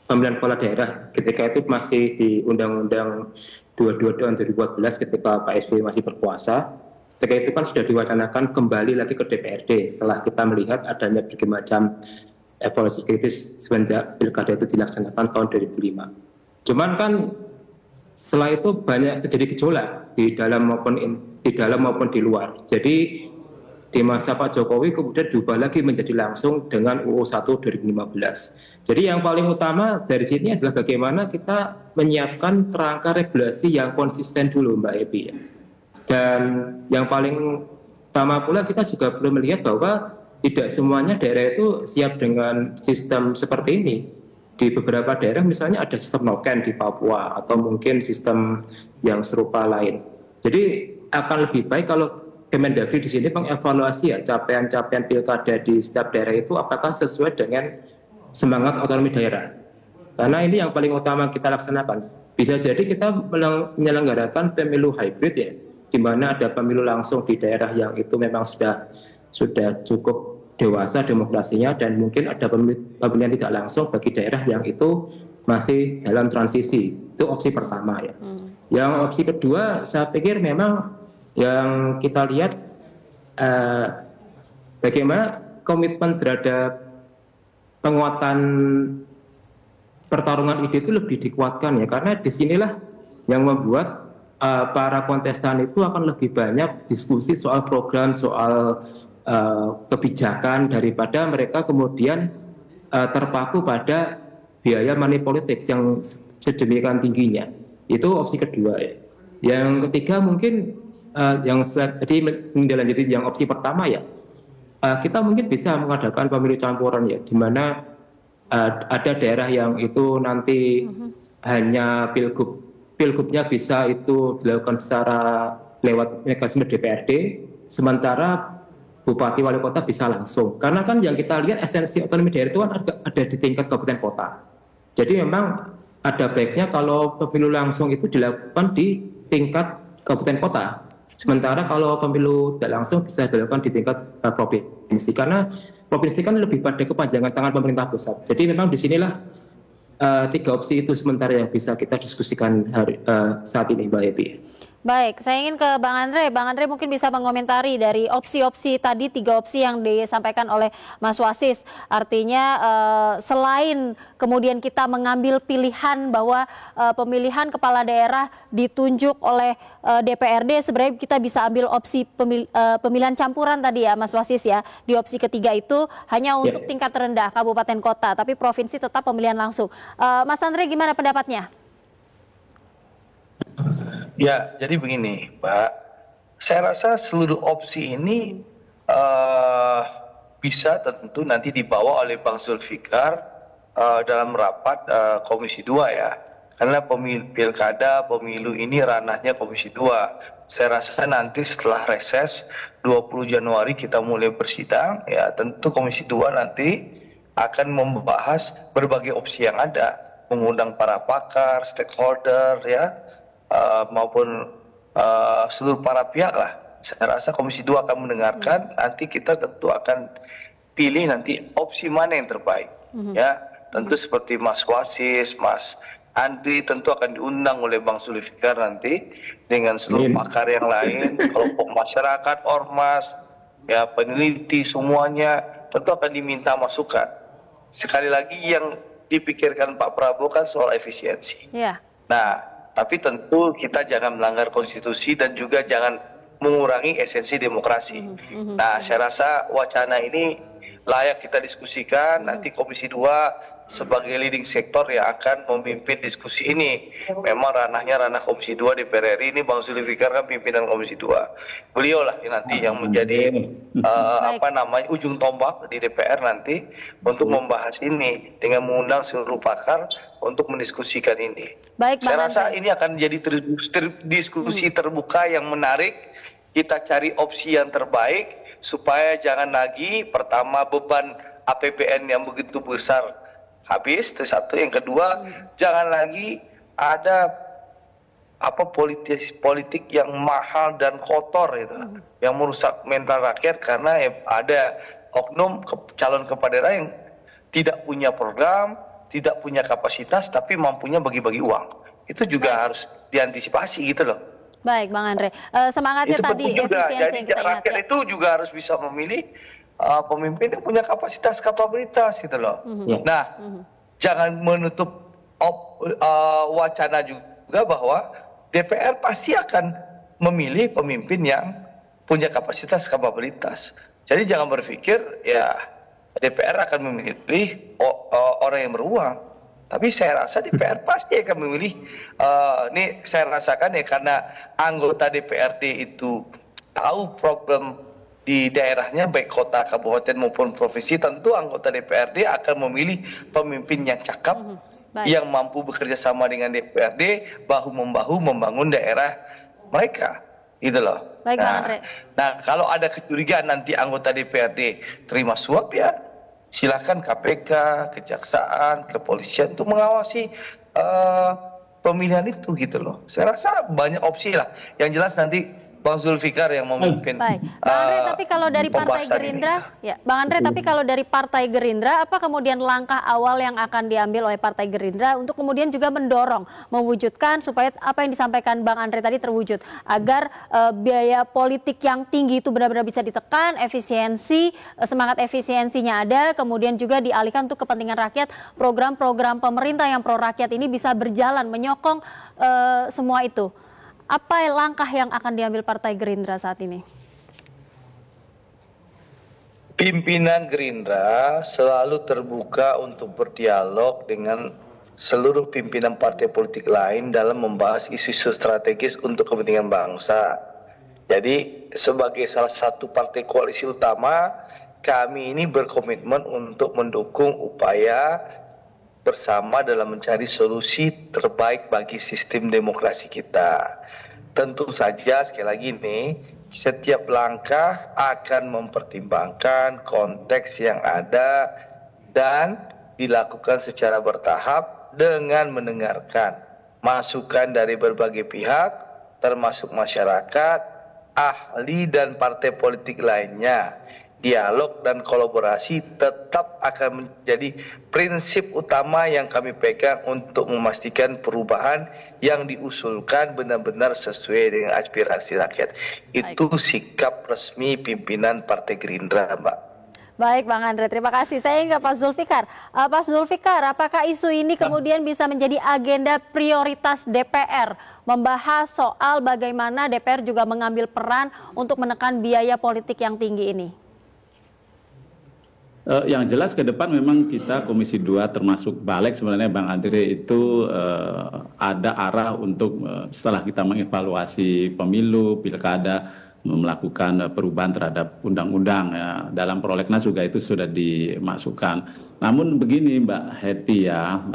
pemilihan kepala daerah ketika itu masih di Undang-Undang 22 tahun 2014 ketika Pak SBY masih berkuasa. Ketika itu kan sudah diwacanakan kembali lagi ke DPRD setelah kita melihat adanya berbagai macam evaluasi kritis semenjak pilkada itu dilaksanakan tahun 2005. Cuman kan setelah itu banyak terjadi gejolak di dalam maupun di luar. Jadi di masa Pak Jokowi kemudian diubah lagi menjadi langsung dengan UU 1 2015. Jadi yang paling utama dari sini adalah bagaimana kita menyiapkan kerangka regulasi yang konsisten dulu Mbak Epi ya. Dan yang paling utama pula kita juga perlu melihat bahwa tidak semuanya daerah itu siap dengan sistem seperti ini. Di beberapa daerah misalnya ada sistem noken di Papua atau mungkin sistem yang serupa lain. Jadi akan lebih baik kalau Kemendagri di sini mengevaluasi ya capaian-capaian pilkada di setiap daerah itu apakah sesuai dengan semangat otonomi daerah. Karena ini yang paling utama kita laksanakan. Bisa jadi kita menyelenggarakan pemilu hybrid ya, di mana ada pemilu langsung di daerah yang itu memang sudah cukup dewasa demokrasinya, dan mungkin ada pemilihan tidak langsung bagi daerah yang itu masih dalam transisi. Itu opsi pertama ya. Yang opsi kedua saya pikir memang yang kita lihat bagaimana komitmen terhadap penguatan pertarungan ide itu lebih dikuatkan ya, karena disinilah yang membuat para kontestan itu akan lebih banyak diskusi soal program, soal kebijakan daripada mereka kemudian terpaku pada biaya money politik yang sedemikian tingginya. Itu opsi kedua ya. Yang ketiga mungkin yang tadi menindaklanjuti yang opsi pertama ya, kita mungkin bisa mengadakan pemilu campuran ya, di mana ada daerah yang itu nanti hanya pilgubnya bisa itu dilakukan secara lewat mekanisme DPRD, sementara bupati wali kota bisa langsung. Karena kan yang kita lihat esensi otonomi daerah itu kan ada di tingkat kabupaten kota. Jadi memang ada baiknya kalau pemilu langsung itu dilakukan di tingkat kabupaten kota. Sementara kalau pemilu tidak langsung bisa dilakukan di tingkat provinsi. Karena provinsi kan lebih pada kepanjangan tangan pemerintah pusat. Jadi memang disinilah tiga opsi itu sementara yang bisa kita diskusikan saat ini Mbak Epi. Baik, saya ingin ke Bang Andre. Bang Andre mungkin bisa mengomentari dari opsi-opsi tadi, 3 opsi yang disampaikan oleh Mas Wasis. Artinya selain kemudian kita mengambil pilihan bahwa pemilihan kepala daerah ditunjuk oleh DPRD, sebenarnya kita bisa ambil opsi pemilihan campuran tadi ya Mas Wasis ya. Di opsi ketiga itu hanya untuk tingkat rendah kabupaten kota, tapi provinsi tetap pemilihan langsung. Mas Andre gimana pendapatnya? Ya, jadi begini, Pak. Saya rasa seluruh opsi ini bisa tentu nanti dibawa oleh Bang Zulfikar dalam rapat Komisi 2 ya. Karena pilkada, pemilu ini ranahnya Komisi 2. Saya rasa nanti setelah reses 20 Januari kita mulai bersidang, ya tentu Komisi 2 nanti akan membahas berbagai opsi yang ada, mengundang para pakar, stakeholder ya, maupun seluruh para pihak lah. Saya rasa Komisi 2 akan mendengarkan, nanti kita tentu akan pilih nanti opsi mana yang terbaik. Ya, tentu seperti Mas Wasis, Mas Andri tentu akan diundang oleh Bang Zulfikar nanti dengan seluruh pakar yang lain, kelompok masyarakat, ormas, ya peneliti semuanya tentu akan diminta masukan. Sekali lagi yang dipikirkan Pak Prabowo kan soal efisiensi. Ya. Nah, tapi tentu kita jangan melanggar konstitusi dan juga jangan mengurangi esensi demokrasi. Nah, saya rasa wacana ini layak kita diskusikan. Nanti Komisi 2 sebagai leading sektor yang akan memimpin diskusi ini. Memang ranahnya ranah Komisi 2 DPR RI, ini Bang Zulfikar kan pimpinan Komisi 2. Beliau lah nanti yang menjadi ujung tombak di DPR nanti untuk membahas ini dengan mengundang seluruh pakar untuk mendiskusikan ini. Baik, saya rasa ini akan jadi diskusi terbuka yang menarik. Kita cari opsi yang terbaik supaya jangan lagi pertama beban APBN yang begitu besar habis, itu satu. Yang kedua, jangan lagi ada politik yang mahal dan kotor itu, yang merusak mental rakyat karena ada oknum calon kepala daerah yang tidak punya program, tidak punya kapasitas, tapi mampunya bagi-bagi uang. Itu juga harus diantisipasi gitu loh. Baik, Bang Andre. Semangatnya itu tadi efisiensi jadi yang kita ingat. Rakyat itu juga harus bisa memilih pemimpin yang punya kapabilitas gitu loh. Nah, jangan menutup wacana juga bahwa DPR pasti akan memilih pemimpin yang punya kapabilitas. Jadi jangan berpikir ya DPR akan memilih orang yang beruang. Tapi saya rasa DPR pasti akan memilih, ini saya rasakan ya karena anggota DPRD itu tahu problem di daerahnya baik kota, kabupaten maupun provinsi, tentu anggota DPRD akan memilih pemimpin yang cakap, yang mampu bekerja sama dengan DPRD, bahu-membahu membangun daerah mereka, gitu loh. Baik, Bang Andre. Nah, kalau ada kecurigaan nanti anggota DPRD terima suap ya, silakan KPK, Kejaksaan, Kepolisian untuk mengawasi pemilihan itu gitu loh. Saya rasa banyak opsi lah. Yang jelas nanti Bang Zulfikar yang memimpin. Baik, Bang Andre, tapi kalau dari Partai Gerindra, Bang Andre, tapi kalau dari Partai Gerindra, apa kemudian langkah awal yang akan diambil oleh Partai Gerindra untuk kemudian juga mendorong, mewujudkan supaya apa yang disampaikan Bang Andre tadi terwujud, agar biaya politik yang tinggi itu benar-benar bisa ditekan, efisiensi, semangat efisiensinya ada, kemudian juga dialihkan untuk kepentingan rakyat, program-program pemerintah yang pro rakyat ini bisa berjalan, menyokong semua itu. Apa langkah yang akan diambil Partai Gerindra saat ini? Pimpinan Gerindra selalu terbuka untuk berdialog dengan seluruh pimpinan partai politik lain dalam membahas isu-isu strategis untuk kepentingan bangsa. Jadi sebagai salah satu partai koalisi utama, kami ini berkomitmen untuk mendukung upaya bersama dalam mencari solusi terbaik bagi sistem demokrasi kita. Tentu saja sekali lagi nih, setiap langkah akan mempertimbangkan konteks yang ada dan dilakukan secara bertahap dengan mendengarkan masukan dari berbagai pihak termasuk masyarakat, ahli dan partai politik lainnya. Dialog dan kolaborasi tetap akan menjadi prinsip utama yang kami pegang untuk memastikan perubahan yang diusulkan benar-benar sesuai dengan aspirasi rakyat. Itu sikap resmi pimpinan Partai Gerindra, Mbak. Baik, Bang Andre, terima kasih. Saya ingin ke Pak Zulfikar. Pak Zulfikar, apakah isu ini kemudian bisa menjadi agenda prioritas DPR? Membahas soal bagaimana DPR juga mengambil peran untuk menekan biaya politik yang tinggi ini. Yang jelas ke depan memang kita Komisi 2 termasuk Balik sebenarnya Bang Andre itu ada arah untuk setelah kita mengevaluasi pemilu, pilkada, melakukan perubahan terhadap undang-undang ya. Dalam prolegnas juga itu sudah dimasukkan. Namun begini Mbak Hetty ya,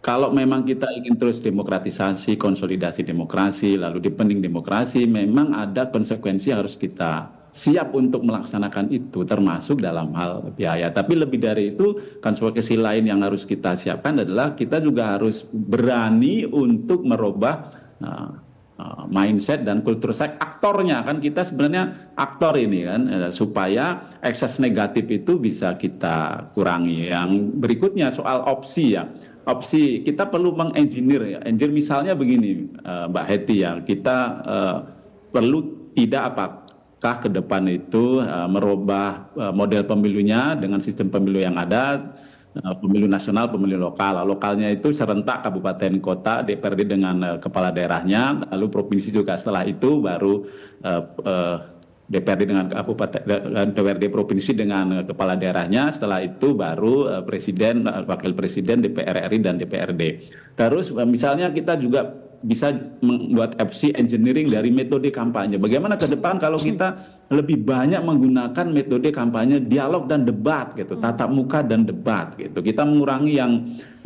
kalau memang kita ingin terus demokratisasi, konsolidasi demokrasi, lalu dipending demokrasi, memang ada konsekuensi yang harus kita siap untuk melaksanakan itu, termasuk dalam hal biaya. Tapi lebih dari itu, konsekuensi lain yang harus kita siapkan adalah kita juga harus berani untuk merubah mindset dan kultur aktornya. Kan kita sebenarnya aktor ini kan, supaya ekses negatif itu bisa kita kurangi. Yang berikutnya soal opsi ya. opsi kita perlu mengengineer ya. Engineer misalnya begini, Mbak Heti ya, kita perlu tidak apakah ke depan itu merubah model pemilunya dengan sistem pemilu yang ada, pemilu nasional, pemilu lokal. Lokalnya itu serentak kabupaten kota, DPRD dengan kepala daerahnya, lalu provinsi juga setelah itu baru DPRD dengan kabupaten, DPRD provinsi dengan kepala daerahnya, setelah itu baru presiden, wakil presiden, DPR RI dan DPRD. Terus misalnya kita juga bisa membuat FC engineering dari metode kampanye. Bagaimana ke depan kalau kita lebih banyak menggunakan metode kampanye dialog dan debat gitu, tatap muka dan debat gitu. Kita mengurangi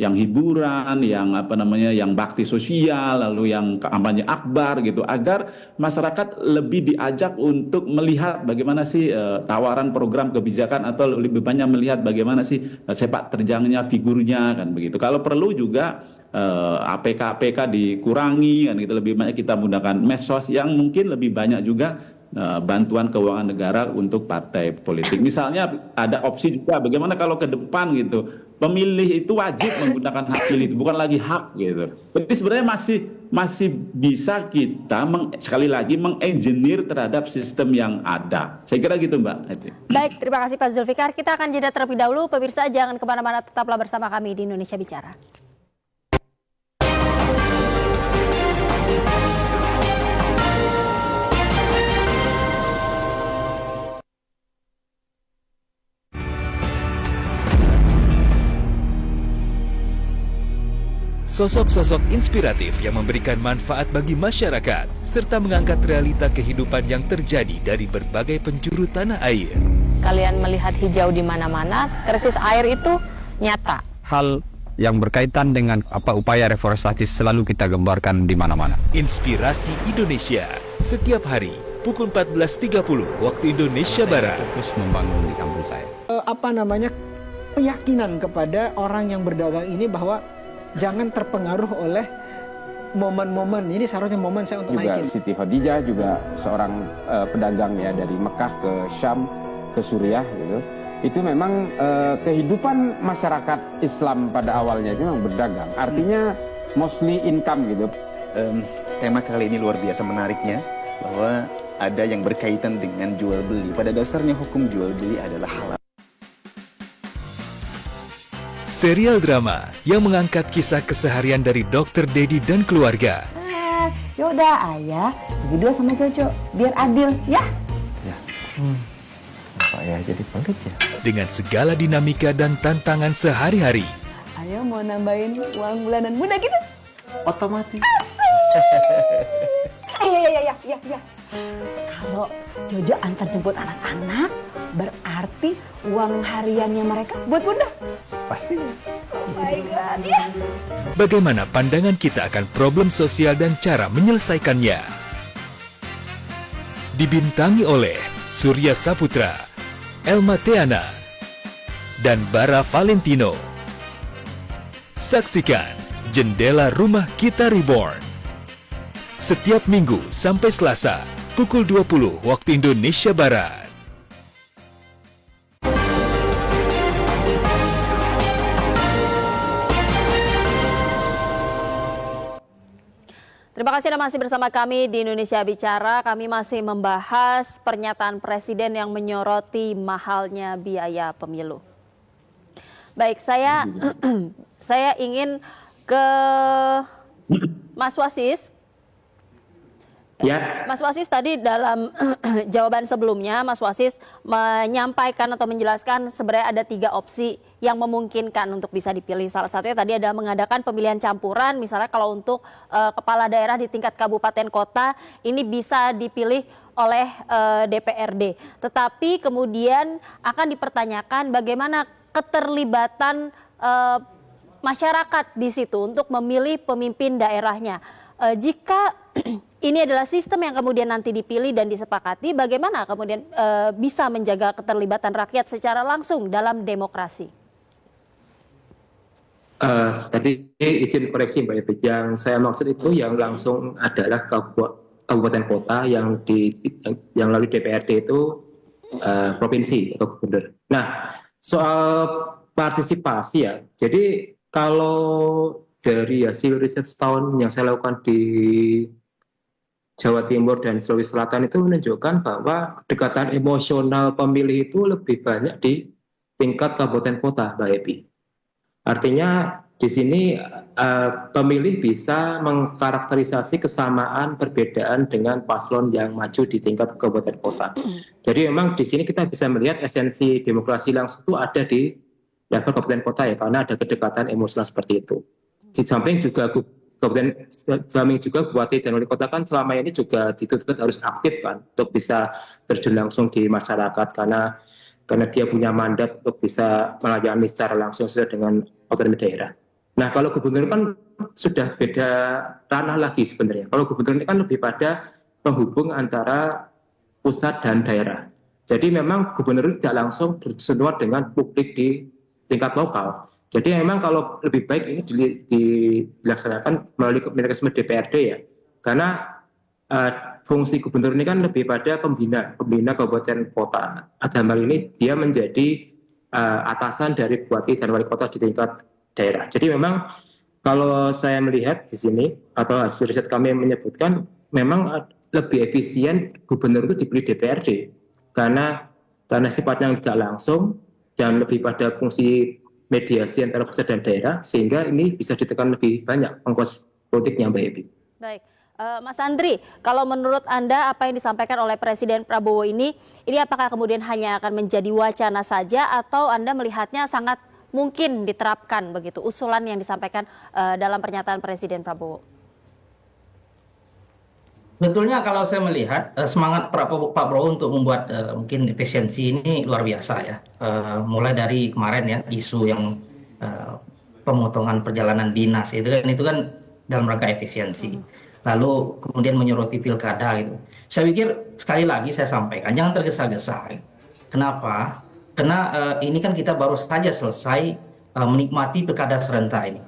yang hiburan, yang bakti sosial, lalu yang kampanye akbar gitu, agar masyarakat lebih diajak untuk melihat bagaimana sih tawaran program kebijakan, atau lebih banyak melihat bagaimana sih sepak terjangnya figurnya kan begitu. Kalau perlu juga APK dikurangi kan gitu, lebih banyak kita menggunakan medsos, yang mungkin lebih banyak juga bantuan keuangan negara untuk partai politik. Misalnya ada opsi juga bagaimana kalau ke depan gitu pemilih itu wajib menggunakan hak pilih, bukan lagi hak gitu. Jadi sebenarnya masih bisa kita sekali lagi mengengineer terhadap sistem yang ada. Saya kira gitu, Mbak Heti. Baik, terima kasih Pak Zulfikar. Kita akan jeda terlebih dahulu. Pemirsa jangan kemana-mana, tetaplah bersama kami di Indonesia Bicara. Sosok-sosok inspiratif yang memberikan manfaat bagi masyarakat serta mengangkat realita kehidupan yang terjadi dari berbagai penjuru tanah air. Kalian melihat hijau di mana-mana, krisis air itu nyata. Hal yang berkaitan dengan upaya reforestasi selalu kita gambarkan di mana-mana. Inspirasi Indonesia setiap hari pukul 14.30 waktu Indonesia Barat. Fokus membangun di kampung saya. Keyakinan kepada orang yang berdagang ini bahwa jangan terpengaruh oleh momen-momen. Ini seharusnya momen saya untuk naikin. Siti Khadijah juga seorang pedagang ya, dari Mekah ke Syam ke Suriah gitu. Itu memang kehidupan masyarakat Islam pada awalnya itu memang berdagang. Artinya mostly income gitu. Tema kali ini luar biasa menariknya, bahwa ada yang berkaitan dengan jual beli. Pada dasarnya hukum jual beli adalah halal. Serial drama yang mengangkat kisah keseharian dari Dr. Dedi dan keluarga. Yaudah ayah, bagi 2 sama Jojo, biar adil ya. Apa ya jadi pelit ya? Dengan segala dinamika dan tantangan sehari-hari. Ayo mau nambahin uang bulanan muda gitu? Otomatis. Ya. Kalau Jojo antar jemput anak-anak, berarti uang hariannya mereka buat bunda. Pasti. Oh my God, ya. Bagaimana pandangan kita akan problem sosial dan cara menyelesaikannya? Dibintangi oleh Surya Saputra, Elma Teana, dan Bara Valentino. Saksikan Jendela Rumah Kita Reborn setiap Minggu sampai Selasa pukul 20 waktu Indonesia Barat. Terima kasih Anda masih bersama kami di Indonesia Bicara. Kami masih membahas pernyataan Presiden yang menyoroti mahalnya biaya pemilu. Baik, saya ingin ke Mas Wasis. Ya. Mas Wasis tadi dalam jawaban sebelumnya, Mas Wasis menyampaikan atau menjelaskan sebenarnya ada 3 opsi yang memungkinkan untuk bisa dipilih. Salah satunya tadi ada mengadakan pemilihan campuran, misalnya kalau untuk kepala daerah di tingkat kabupaten kota, ini bisa dipilih oleh DPRD. Tetapi kemudian akan dipertanyakan bagaimana keterlibatan masyarakat di situ untuk memilih pemimpin daerahnya. Jika ini adalah sistem yang kemudian nanti dipilih dan disepakati, bagaimana kemudian bisa menjaga keterlibatan rakyat secara langsung dalam demokrasi? Tadi izin koreksi Mbak Evi, yang saya maksud itu yang langsung adalah kabupaten kota yang melalui DPRD itu provinsi atau gubernur. Nah, soal partisipasi ya, jadi kalau dari hasil riset setahun yang saya lakukan di Jawa Timur dan Sulawesi Selatan itu menunjukkan bahwa kedekatan emosional pemilih itu lebih banyak di tingkat kabupaten kota, Mbak Epi. Artinya di sini pemilih bisa mengkarakterisasi kesamaan perbedaan dengan paslon yang maju di tingkat kabupaten kota. Jadi memang di sini kita bisa melihat esensi demokrasi langsung itu ada di level kabupaten kota ya, karena ada kedekatan emosional seperti itu. Di samping juga bupati dan wali kota kan selama ini juga dituntut harus aktif kan untuk bisa terjun langsung di masyarakat karena dia punya mandat untuk bisa melayani secara langsung sesuai dengan otonomi daerah. Nah kalau gubernur kan sudah beda ranah lagi sebenarnya. Kalau gubernur ini kan lebih pada penghubung antara pusat dan daerah. Jadi memang gubernur tidak langsung bersentuhan dengan publik di tingkat lokal. Jadi memang kalau lebih baik ini dilaksanakan melalui mekanisme DPRD ya. Karena fungsi gubernur ini kan lebih pada pembina kabupaten kota. Dalam hal ini dia menjadi atasan dari bupati dan wali kota di tingkat daerah. Jadi memang kalau saya melihat di sini atau hasil riset kami menyebutkan memang lebih efisien gubernur itu diberi DPRD karena sifatnya yang tidak langsung dan lebih pada fungsi mediasi antara pusat dan daerah sehingga ini bisa ditekan lebih banyak ongkos politiknya, Mbak Ebi. Baik. Mas Andri, kalau menurut Anda apa yang disampaikan oleh Presiden Prabowo ini apakah kemudian hanya akan menjadi wacana saja atau Anda melihatnya sangat mungkin diterapkan begitu usulan yang disampaikan dalam pernyataan Presiden Prabowo? Betulnya kalau saya melihat semangat Pak Prabowo untuk membuat mungkin efisiensi ini luar biasa ya. Mulai dari kemarin ya isu yang pemotongan perjalanan dinas itu kan dalam rangka efisiensi. Lalu kemudian menyoroti pilkada gitu. Saya pikir sekali lagi saya sampaikan jangan tergesa-gesa. Kenapa? Karena ini kan kita baru saja selesai menikmati pilkada serentak ini.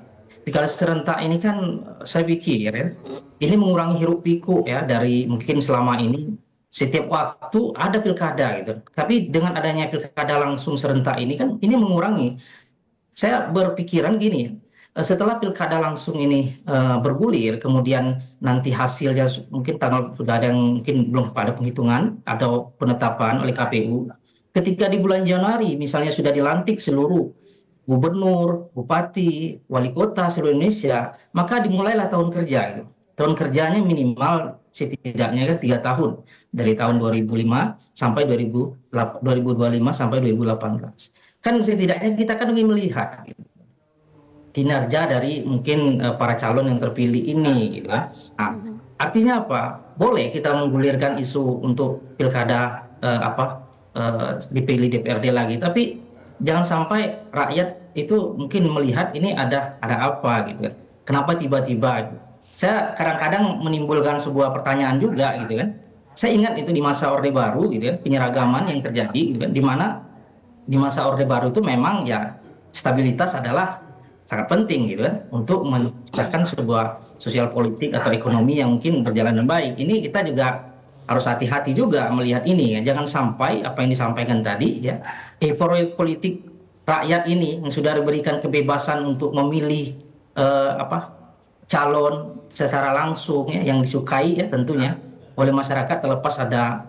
Pilkada serentak ini kan saya pikir ya, ini mengurangi hiruk pikuk ya dari mungkin selama ini setiap waktu ada pilkada gitu. Tapi dengan adanya pilkada langsung serentak ini kan ini mengurangi. Saya berpikiran gini ya, setelah pilkada langsung ini bergulir, kemudian nanti hasilnya mungkin tanggal sudah ada yang mungkin belum pada penghitungan atau penetapan oleh KPU. Ketika di bulan Januari misalnya sudah dilantik seluruh gubernur, bupati, wali kota seluruh Indonesia, maka dimulailah tahun kerja gitu. Tahun kerjanya minimal setidaknya kan 3 tahun dari tahun 2005 sampai 2025 sampai 2018. Kan setidaknya kita kan ingin melihat gitu, kinerja dari mungkin para calon yang terpilih ini gitu kan. Nah, artinya apa? Boleh kita menggulirkan isu untuk pilkada dipilih DPRD lagi, tapi jangan sampai rakyat itu mungkin melihat ini ada apa gitu kan. Kenapa tiba-tiba gitu. Saya kadang-kadang menimbulkan sebuah pertanyaan juga gitu kan. Saya ingat itu di masa Orde Baru gitu kan, penyeragaman yang terjadi gitu kan, di mana di masa Orde Baru itu memang ya stabilitas adalah sangat penting gitu kan untuk menciptakan sebuah sosial politik atau ekonomi yang mungkin berjalan dengan baik. Ini kita juga harus hati-hati juga melihat ini ya. Jangan sampai apa yang disampaikan tadi ya, euforia politik rakyat ini yang sudah diberikan kebebasan untuk memilih calon secara langsung ya, yang disukai ya tentunya oleh masyarakat terlepas ada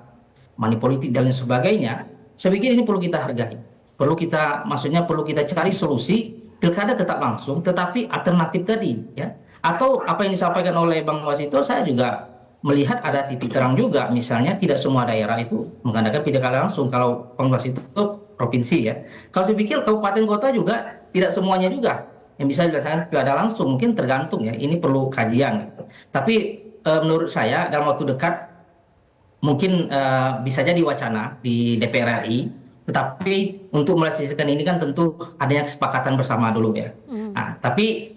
money politik dan lain sebagainya. Saya pikir ini perlu kita hargai. Perlu kita cari solusi pilkada tetap langsung tetapi alternatif tadi ya. Atau apa yang disampaikan oleh Bang Wasito saya juga melihat ada titik terang juga, misalnya tidak semua daerah itu mengadakan pilkada langsung. Kalau Pengwas itu provinsi ya. Kalau saya pikir kabupaten kota juga tidak semuanya juga yang bisa dilaksanakan pilkada langsung, mungkin tergantung ya. Ini perlu kajian. Gitu. Tapi menurut saya dalam waktu dekat mungkin bisa jadi wacana di DPR RI. Tetapi untuk melaksanakan ini kan tentu adanya kesepakatan bersama dulu ya. Nah, tapi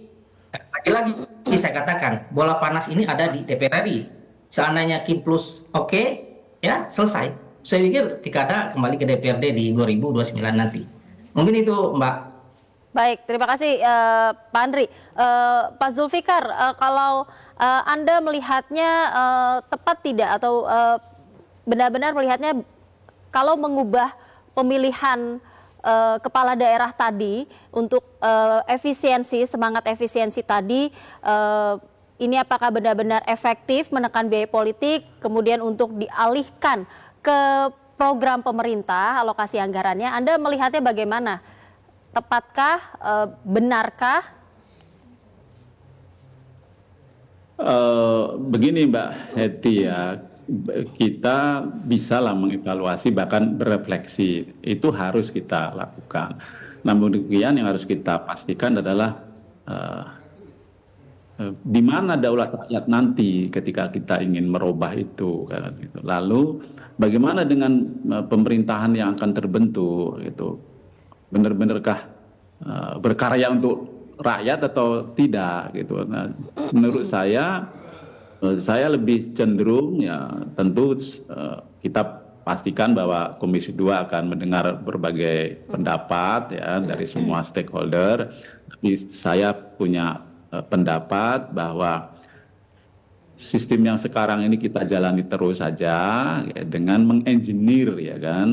lagi-lagi saya katakan bola panas ini ada di DPR RI. Seandainya Kim Plus oke, ya selesai. Saya pikir pilkada kembali ke DPRD di 2029 nanti. Mungkin itu Mbak. Baik, terima kasih Pak Andri. Pak Zulfikar, kalau Anda melihatnya tepat tidak atau benar-benar melihatnya kalau mengubah pemilihan kepala daerah tadi untuk efisiensi, semangat efisiensi tadi, ini apakah benar-benar efektif menekan biaya politik, kemudian untuk dialihkan ke program pemerintah, alokasi anggarannya, Anda melihatnya bagaimana? Tepatkah, benarkah? Begini Mbak Heti ya, kita bisalah mengevaluasi bahkan berefleksi, itu harus kita lakukan. Namun demikian yang harus kita pastikan adalah di mana daulat rakyat nanti ketika kita ingin merubah itu. Lalu bagaimana dengan pemerintahan yang akan terbentuk itu, benar-benarkah berkarya untuk rakyat atau tidak gitu. Nah, menurut saya lebih cenderung ya tentu kita pastikan bahwa Komisi 2 akan mendengar berbagai pendapat ya dari semua stakeholder. Tapi saya punya pendapat bahwa sistem yang sekarang ini kita jalani terus saja ya, dengan mengengineer ya kan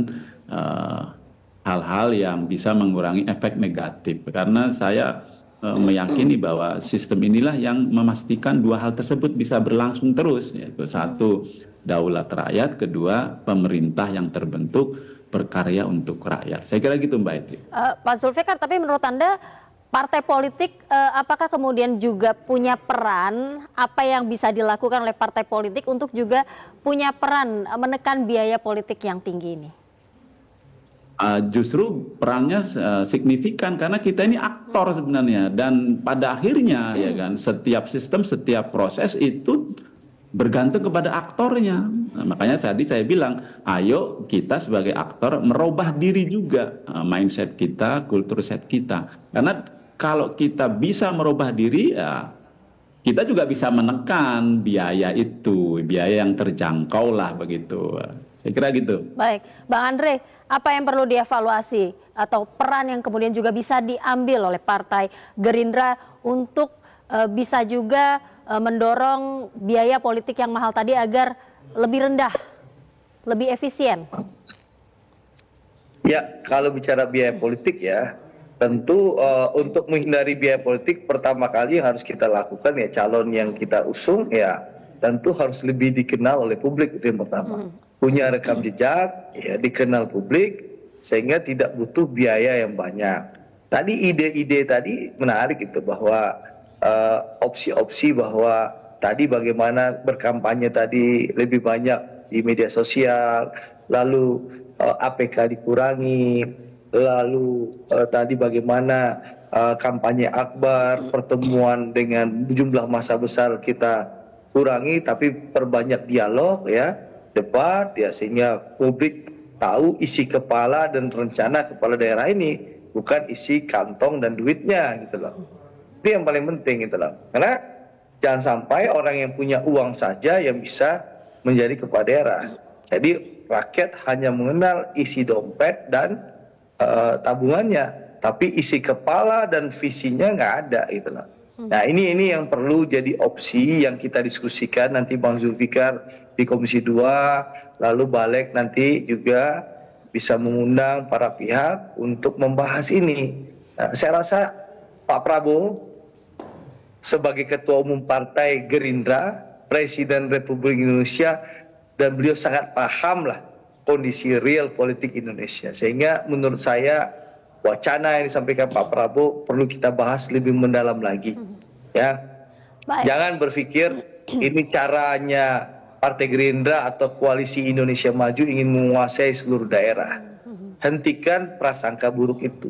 hal-hal yang bisa mengurangi efek negatif. Karena saya meyakini bahwa sistem inilah yang memastikan dua hal tersebut bisa berlangsung terus, yaitu satu, daulat rakyat, kedua, pemerintah yang terbentuk berkarya untuk rakyat. Saya kira gitu Mbak Eti. Pak Zulfikar, tapi menurut Anda partai politik apakah kemudian juga punya peran, apa yang bisa dilakukan oleh partai politik untuk juga punya peran menekan biaya politik yang tinggi ini? Justru perannya signifikan karena kita ini aktor sebenarnya, dan pada akhirnya ya kan setiap sistem, setiap proses itu bergantung kepada aktornya. Nah, makanya tadi saya bilang ayo kita sebagai aktor merubah diri juga, mindset kita, kultur set kita, karena kalau kita bisa merubah diri ya kita juga bisa menekan biaya itu, biaya yang terjangkau lah begitu. Saya kira gitu. Baik, Bang Andre, apa yang perlu dievaluasi atau peran yang kemudian juga bisa diambil oleh Partai Gerindra untuk bisa juga mendorong biaya politik yang mahal tadi agar lebih rendah, lebih efisien? Ya, kalau bicara biaya politik ya, tentu untuk menghindari biaya politik pertama kali yang harus kita lakukan ya calon yang kita usung ya tentu harus lebih dikenal oleh publik, itu yang pertama. Punya rekam jejak, ya, dikenal publik, sehingga tidak butuh biaya yang banyak. Tadi ide-ide tadi menarik itu, bahwa opsi-opsi bahwa tadi bagaimana berkampanye tadi lebih banyak di media sosial, lalu APK dikurangi, lalu tadi bagaimana kampanye akbar, pertemuan dengan jumlah massa besar kita kurangi, tapi perbanyak dialog ya, debat ya, sehingga publik tahu isi kepala dan rencana kepala daerah ini, bukan isi kantong dan duitnya gitu loh. Itu yang paling penting gitu loh. Karena jangan sampai orang yang punya uang saja yang bisa menjadi kepala daerah. Jadi rakyat hanya mengenal isi dompet dan tabungannya, tapi isi kepala dan visinya nggak ada gitu loh. Nah ini yang perlu jadi opsi yang kita diskusikan nanti Bang Zulfikar di Komisi 2, lalu balik nanti juga bisa mengundang para pihak untuk membahas ini. Nah, saya rasa Pak Prabowo sebagai Ketua Umum Partai Gerindra, Presiden Republik Indonesia, dan beliau sangat paham lah kondisi real politik Indonesia. Sehingga menurut saya wacana yang disampaikan Pak Prabowo perlu kita bahas lebih mendalam lagi. Ya, jangan berpikir ini caranya Partai Gerindra atau Koalisi Indonesia Maju ingin menguasai seluruh daerah. Hentikan prasangka buruk itu.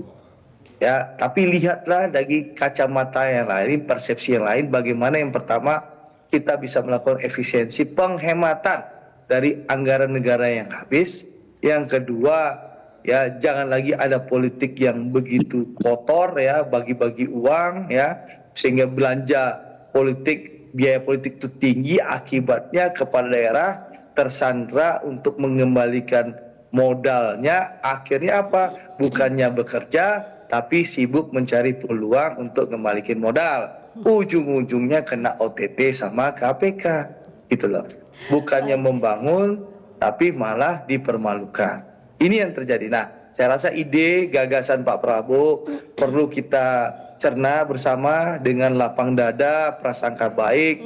Ya, tapi lihatlah dari kacamata yang lain, persepsi yang lain, bagaimana yang pertama kita bisa melakukan efisiensi penghematan dari anggaran negara yang habis. Yang kedua, ya jangan lagi ada politik yang begitu kotor ya, bagi-bagi uang ya, sehingga belanja politik, biaya politik itu tinggi, akibatnya kepala daerah tersandra untuk mengembalikan modalnya. Akhirnya apa? Bukannya bekerja, tapi sibuk mencari peluang untuk ngembalikan modal. Ujung-ujungnya kena OTT sama KPK, gitu loh. Bukannya membangun, tapi malah dipermalukan. Ini yang terjadi. Nah, saya rasa ide gagasan Pak Prabowo perlu kita cerna bersama dengan lapang dada, prasangka baik.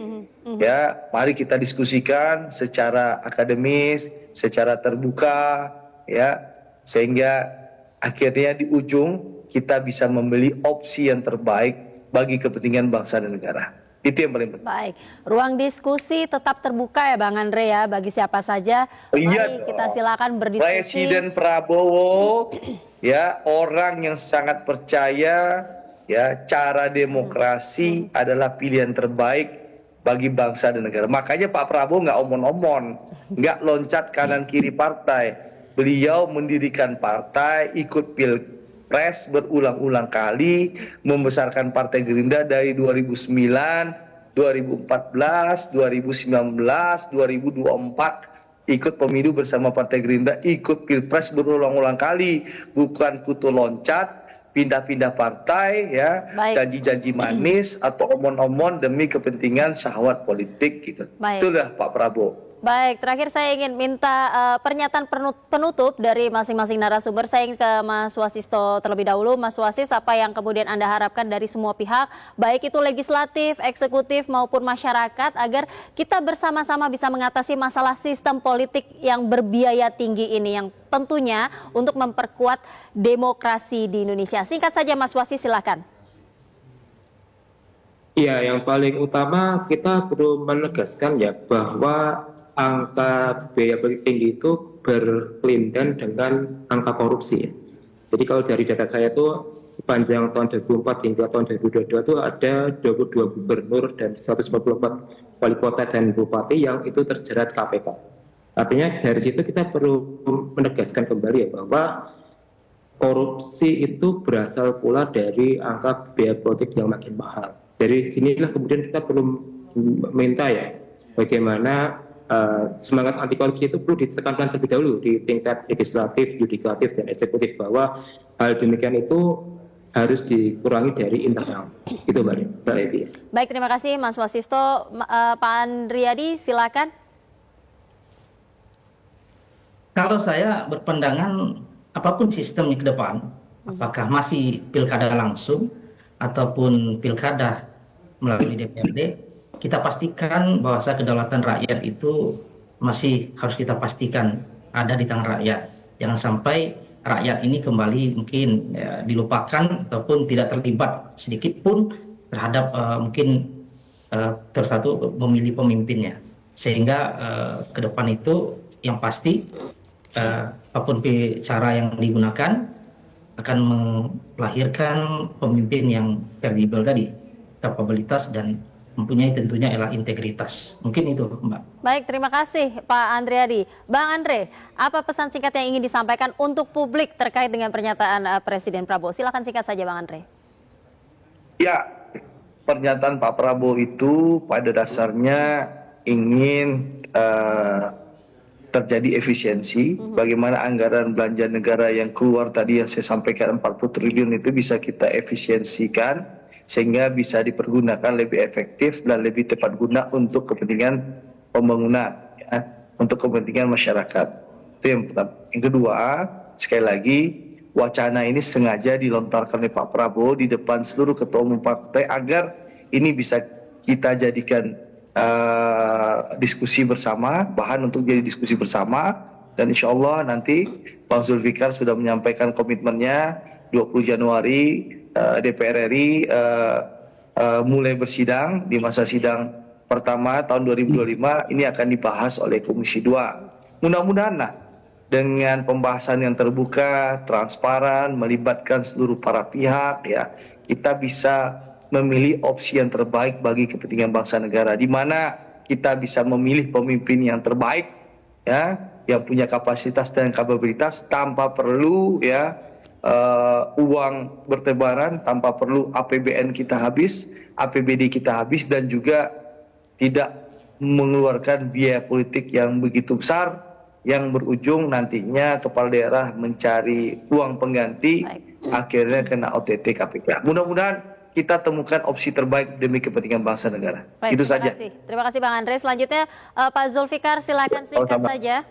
Ya, mari kita diskusikan secara akademis, secara terbuka, ya, sehingga akhirnya di ujung kita bisa membeli opsi yang terbaik bagi kepentingan bangsa dan negara. Itu yang paling penting. Baik, ruang diskusi tetap terbuka ya Bang Andre ya, bagi siapa saja. Mari kita silakan berdiskusi. Presiden Prabowo ya, orang yang sangat percaya ya cara demokrasi adalah pilihan terbaik bagi bangsa dan negara. Makanya Pak Prabowo nggak omon-omon, nggak loncat kanan kiri partai. Beliau mendirikan partai, ikut pilpres berulang-ulang kali, membesarkan Partai Gerindra dari 2009, 2014, 2019, 2024. Ikut pemilu bersama Partai Gerindra, ikut pilpres berulang-ulang kali, bukan kutu loncat, pindah-pindah partai, ya, janji-janji manis atau omon-omon demi kepentingan syahwat politik gitu. Itulah Pak Prabowo. Baik, terakhir saya ingin minta pernyataan penutup dari masing-masing narasumber. Saya ingin ke Mas Wasisto terlebih dahulu. Mas Wasis, apa yang kemudian Anda harapkan dari semua pihak, baik itu legislatif, eksekutif maupun masyarakat, agar kita bersama-sama bisa mengatasi masalah sistem politik yang berbiaya tinggi ini, yang tentunya untuk memperkuat demokrasi di Indonesia. Singkat saja Mas Wasis, silakan. Iya, yang paling utama kita perlu menegaskan ya bahwa angka biaya politik tinggi itu berkelindan dengan angka korupsi. Jadi kalau dari data saya itu sepanjang tahun 2004 hingga tahun 2022 itu ada 22 gubernur dan 144 wali kota dan bupati yang itu terjerat KPK. Artinya dari situ kita perlu menegaskan kembali ya bahwa korupsi itu berasal pula dari angka biaya politik yang makin mahal. Dari sinilah kemudian kita perlu meminta ya bagaimana semangat anti korupsi itu perlu ditekankan terlebih dahulu di tingkat legislatif, yudikatif, dan eksekutif, bahwa hal demikian itu harus dikurangi dari internal. Itu Mbak Evi. Baik, terima kasih Mas Wasisto. Pak Andriadi, silakan. Kalau saya berpandangan apapun sistemnya ke depan, apakah masih pilkada langsung ataupun pilkada melalui DPRD, kita pastikan bahwa kedaulatan rakyat itu masih harus kita pastikan ada di tangan rakyat. Jangan sampai rakyat ini kembali mungkin ya, dilupakan ataupun tidak terlibat sedikit pun terhadap mungkin tersatu memilih pemimpinnya. Sehingga ke depan itu yang pasti apapun cara yang digunakan akan melahirkan pemimpin yang kredibel tadi, kapabilitas dan mempunyai tentunya adalah integritas. Mungkin itu, Mbak. Baik, terima kasih Pak Andriadi. Bang Andre, apa pesan singkat yang ingin disampaikan untuk publik terkait dengan pernyataan Presiden Prabowo? Silakan singkat saja Bang Andre. Ya, pernyataan Pak Prabowo itu pada dasarnya ingin terjadi efisiensi, bagaimana anggaran belanja negara yang keluar tadi yang saya sampaikan 40 triliun itu bisa kita efisiensikan sehingga bisa dipergunakan lebih efektif dan lebih tepat guna untuk kepentingan pembangunan, ya, untuk kepentingan masyarakat. Itu yang pertama. Yang kedua, sekali lagi, wacana ini sengaja dilontarkan oleh Pak Prabowo di depan seluruh ketua umum partai agar ini bisa kita jadikan diskusi bersama, bahan untuk jadi diskusi bersama, dan insya Allah nanti Bang Zulfikar sudah menyampaikan komitmennya 20 Januari DPR RI mulai bersidang. Di masa sidang pertama tahun 2025 ini akan dibahas oleh Komisi 2. Mudah-mudahan dengan pembahasan yang terbuka, transparan, melibatkan seluruh para pihak, ya, kita bisa memilih opsi yang terbaik bagi kepentingan bangsa negara, di mana kita bisa memilih pemimpin yang terbaik, ya, yang punya kapasitas dan kapabilitas tanpa perlu ya uang bertebaran, tanpa perlu APBN kita habis, APBD kita habis, dan juga tidak mengeluarkan biaya politik yang begitu besar yang berujung nantinya kepala daerah mencari uang pengganti, akhirnya kena OTT KPK. Mudah-mudahan kita temukan opsi terbaik demi kepentingan bangsa negara. Baik, itu saja. Terima kasih Bang Andre. Selanjutnya Pak Zulfikar, silakan singkat saja.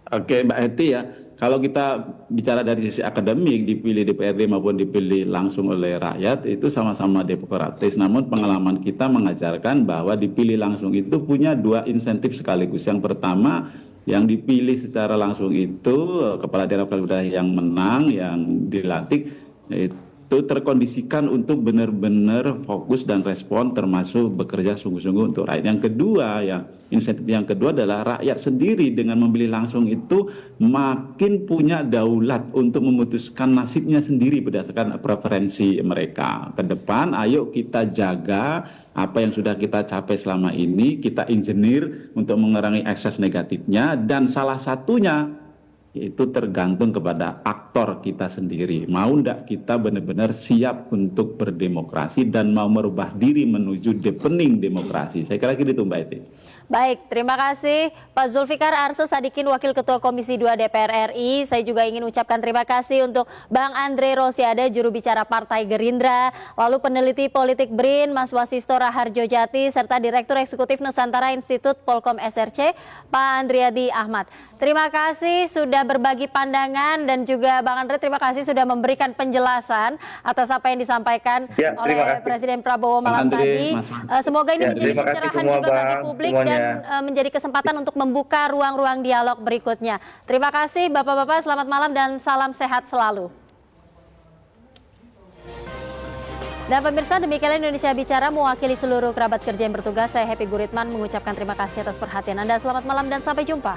Oke Mbak Heti ya, kalau kita bicara dari sisi akademik, dipilih DPRD maupun dipilih langsung oleh rakyat itu sama-sama demokratis. Namun pengalaman kita mengajarkan bahwa dipilih langsung itu punya dua insentif sekaligus. Yang pertama, yang dipilih secara langsung itu kepala daerah yang menang, yang dilantik itu terkondisikan untuk benar-benar fokus dan respon, termasuk bekerja sungguh-sungguh untuk rakyat. Yang kedua, insentif yang kedua adalah rakyat sendiri dengan memilih langsung itu makin punya daulat untuk memutuskan nasibnya sendiri berdasarkan preferensi mereka. Ke depan, ayo kita jaga apa yang sudah kita capai selama ini, kita engineer untuk mengurangi ekses negatifnya, dan salah satunya itu tergantung kepada aktor kita sendiri. Mau ndak kita benar-benar siap untuk berdemokrasi dan mau merubah diri menuju deepening demokrasi. Saya kira gitu Mbak Eti. Baik, terima kasih Pak Zulfikar Arse Sadikin, Wakil Ketua Komisi 2 DPR RI. Saya juga ingin ucapkan terima kasih untuk Bang Andre Rosiade, juru bicara Partai Gerindra, lalu peneliti politik BRIN, Mas Wasisto Raharjo Jati, serta Direktur Eksekutif Nusantara Institut Polkom SRC, Pak Andriadi Ahmad. Terima kasih sudah berbagi pandangan, dan juga Bang Andre terima kasih sudah memberikan penjelasan atas apa yang disampaikan oleh Presiden Prabowo malam tadi. Semoga ini menjadi pencerahan juga bagi publik dan menjadi kesempatan untuk membuka ruang-ruang dialog berikutnya. Terima kasih Bapak-Bapak, selamat malam dan salam sehat selalu. Dan pemirsa, demikianlah Indonesia Bicara, mewakili seluruh kerabat kerja yang bertugas, saya Happy Guritman mengucapkan terima kasih atas perhatian Anda. Selamat malam dan sampai jumpa.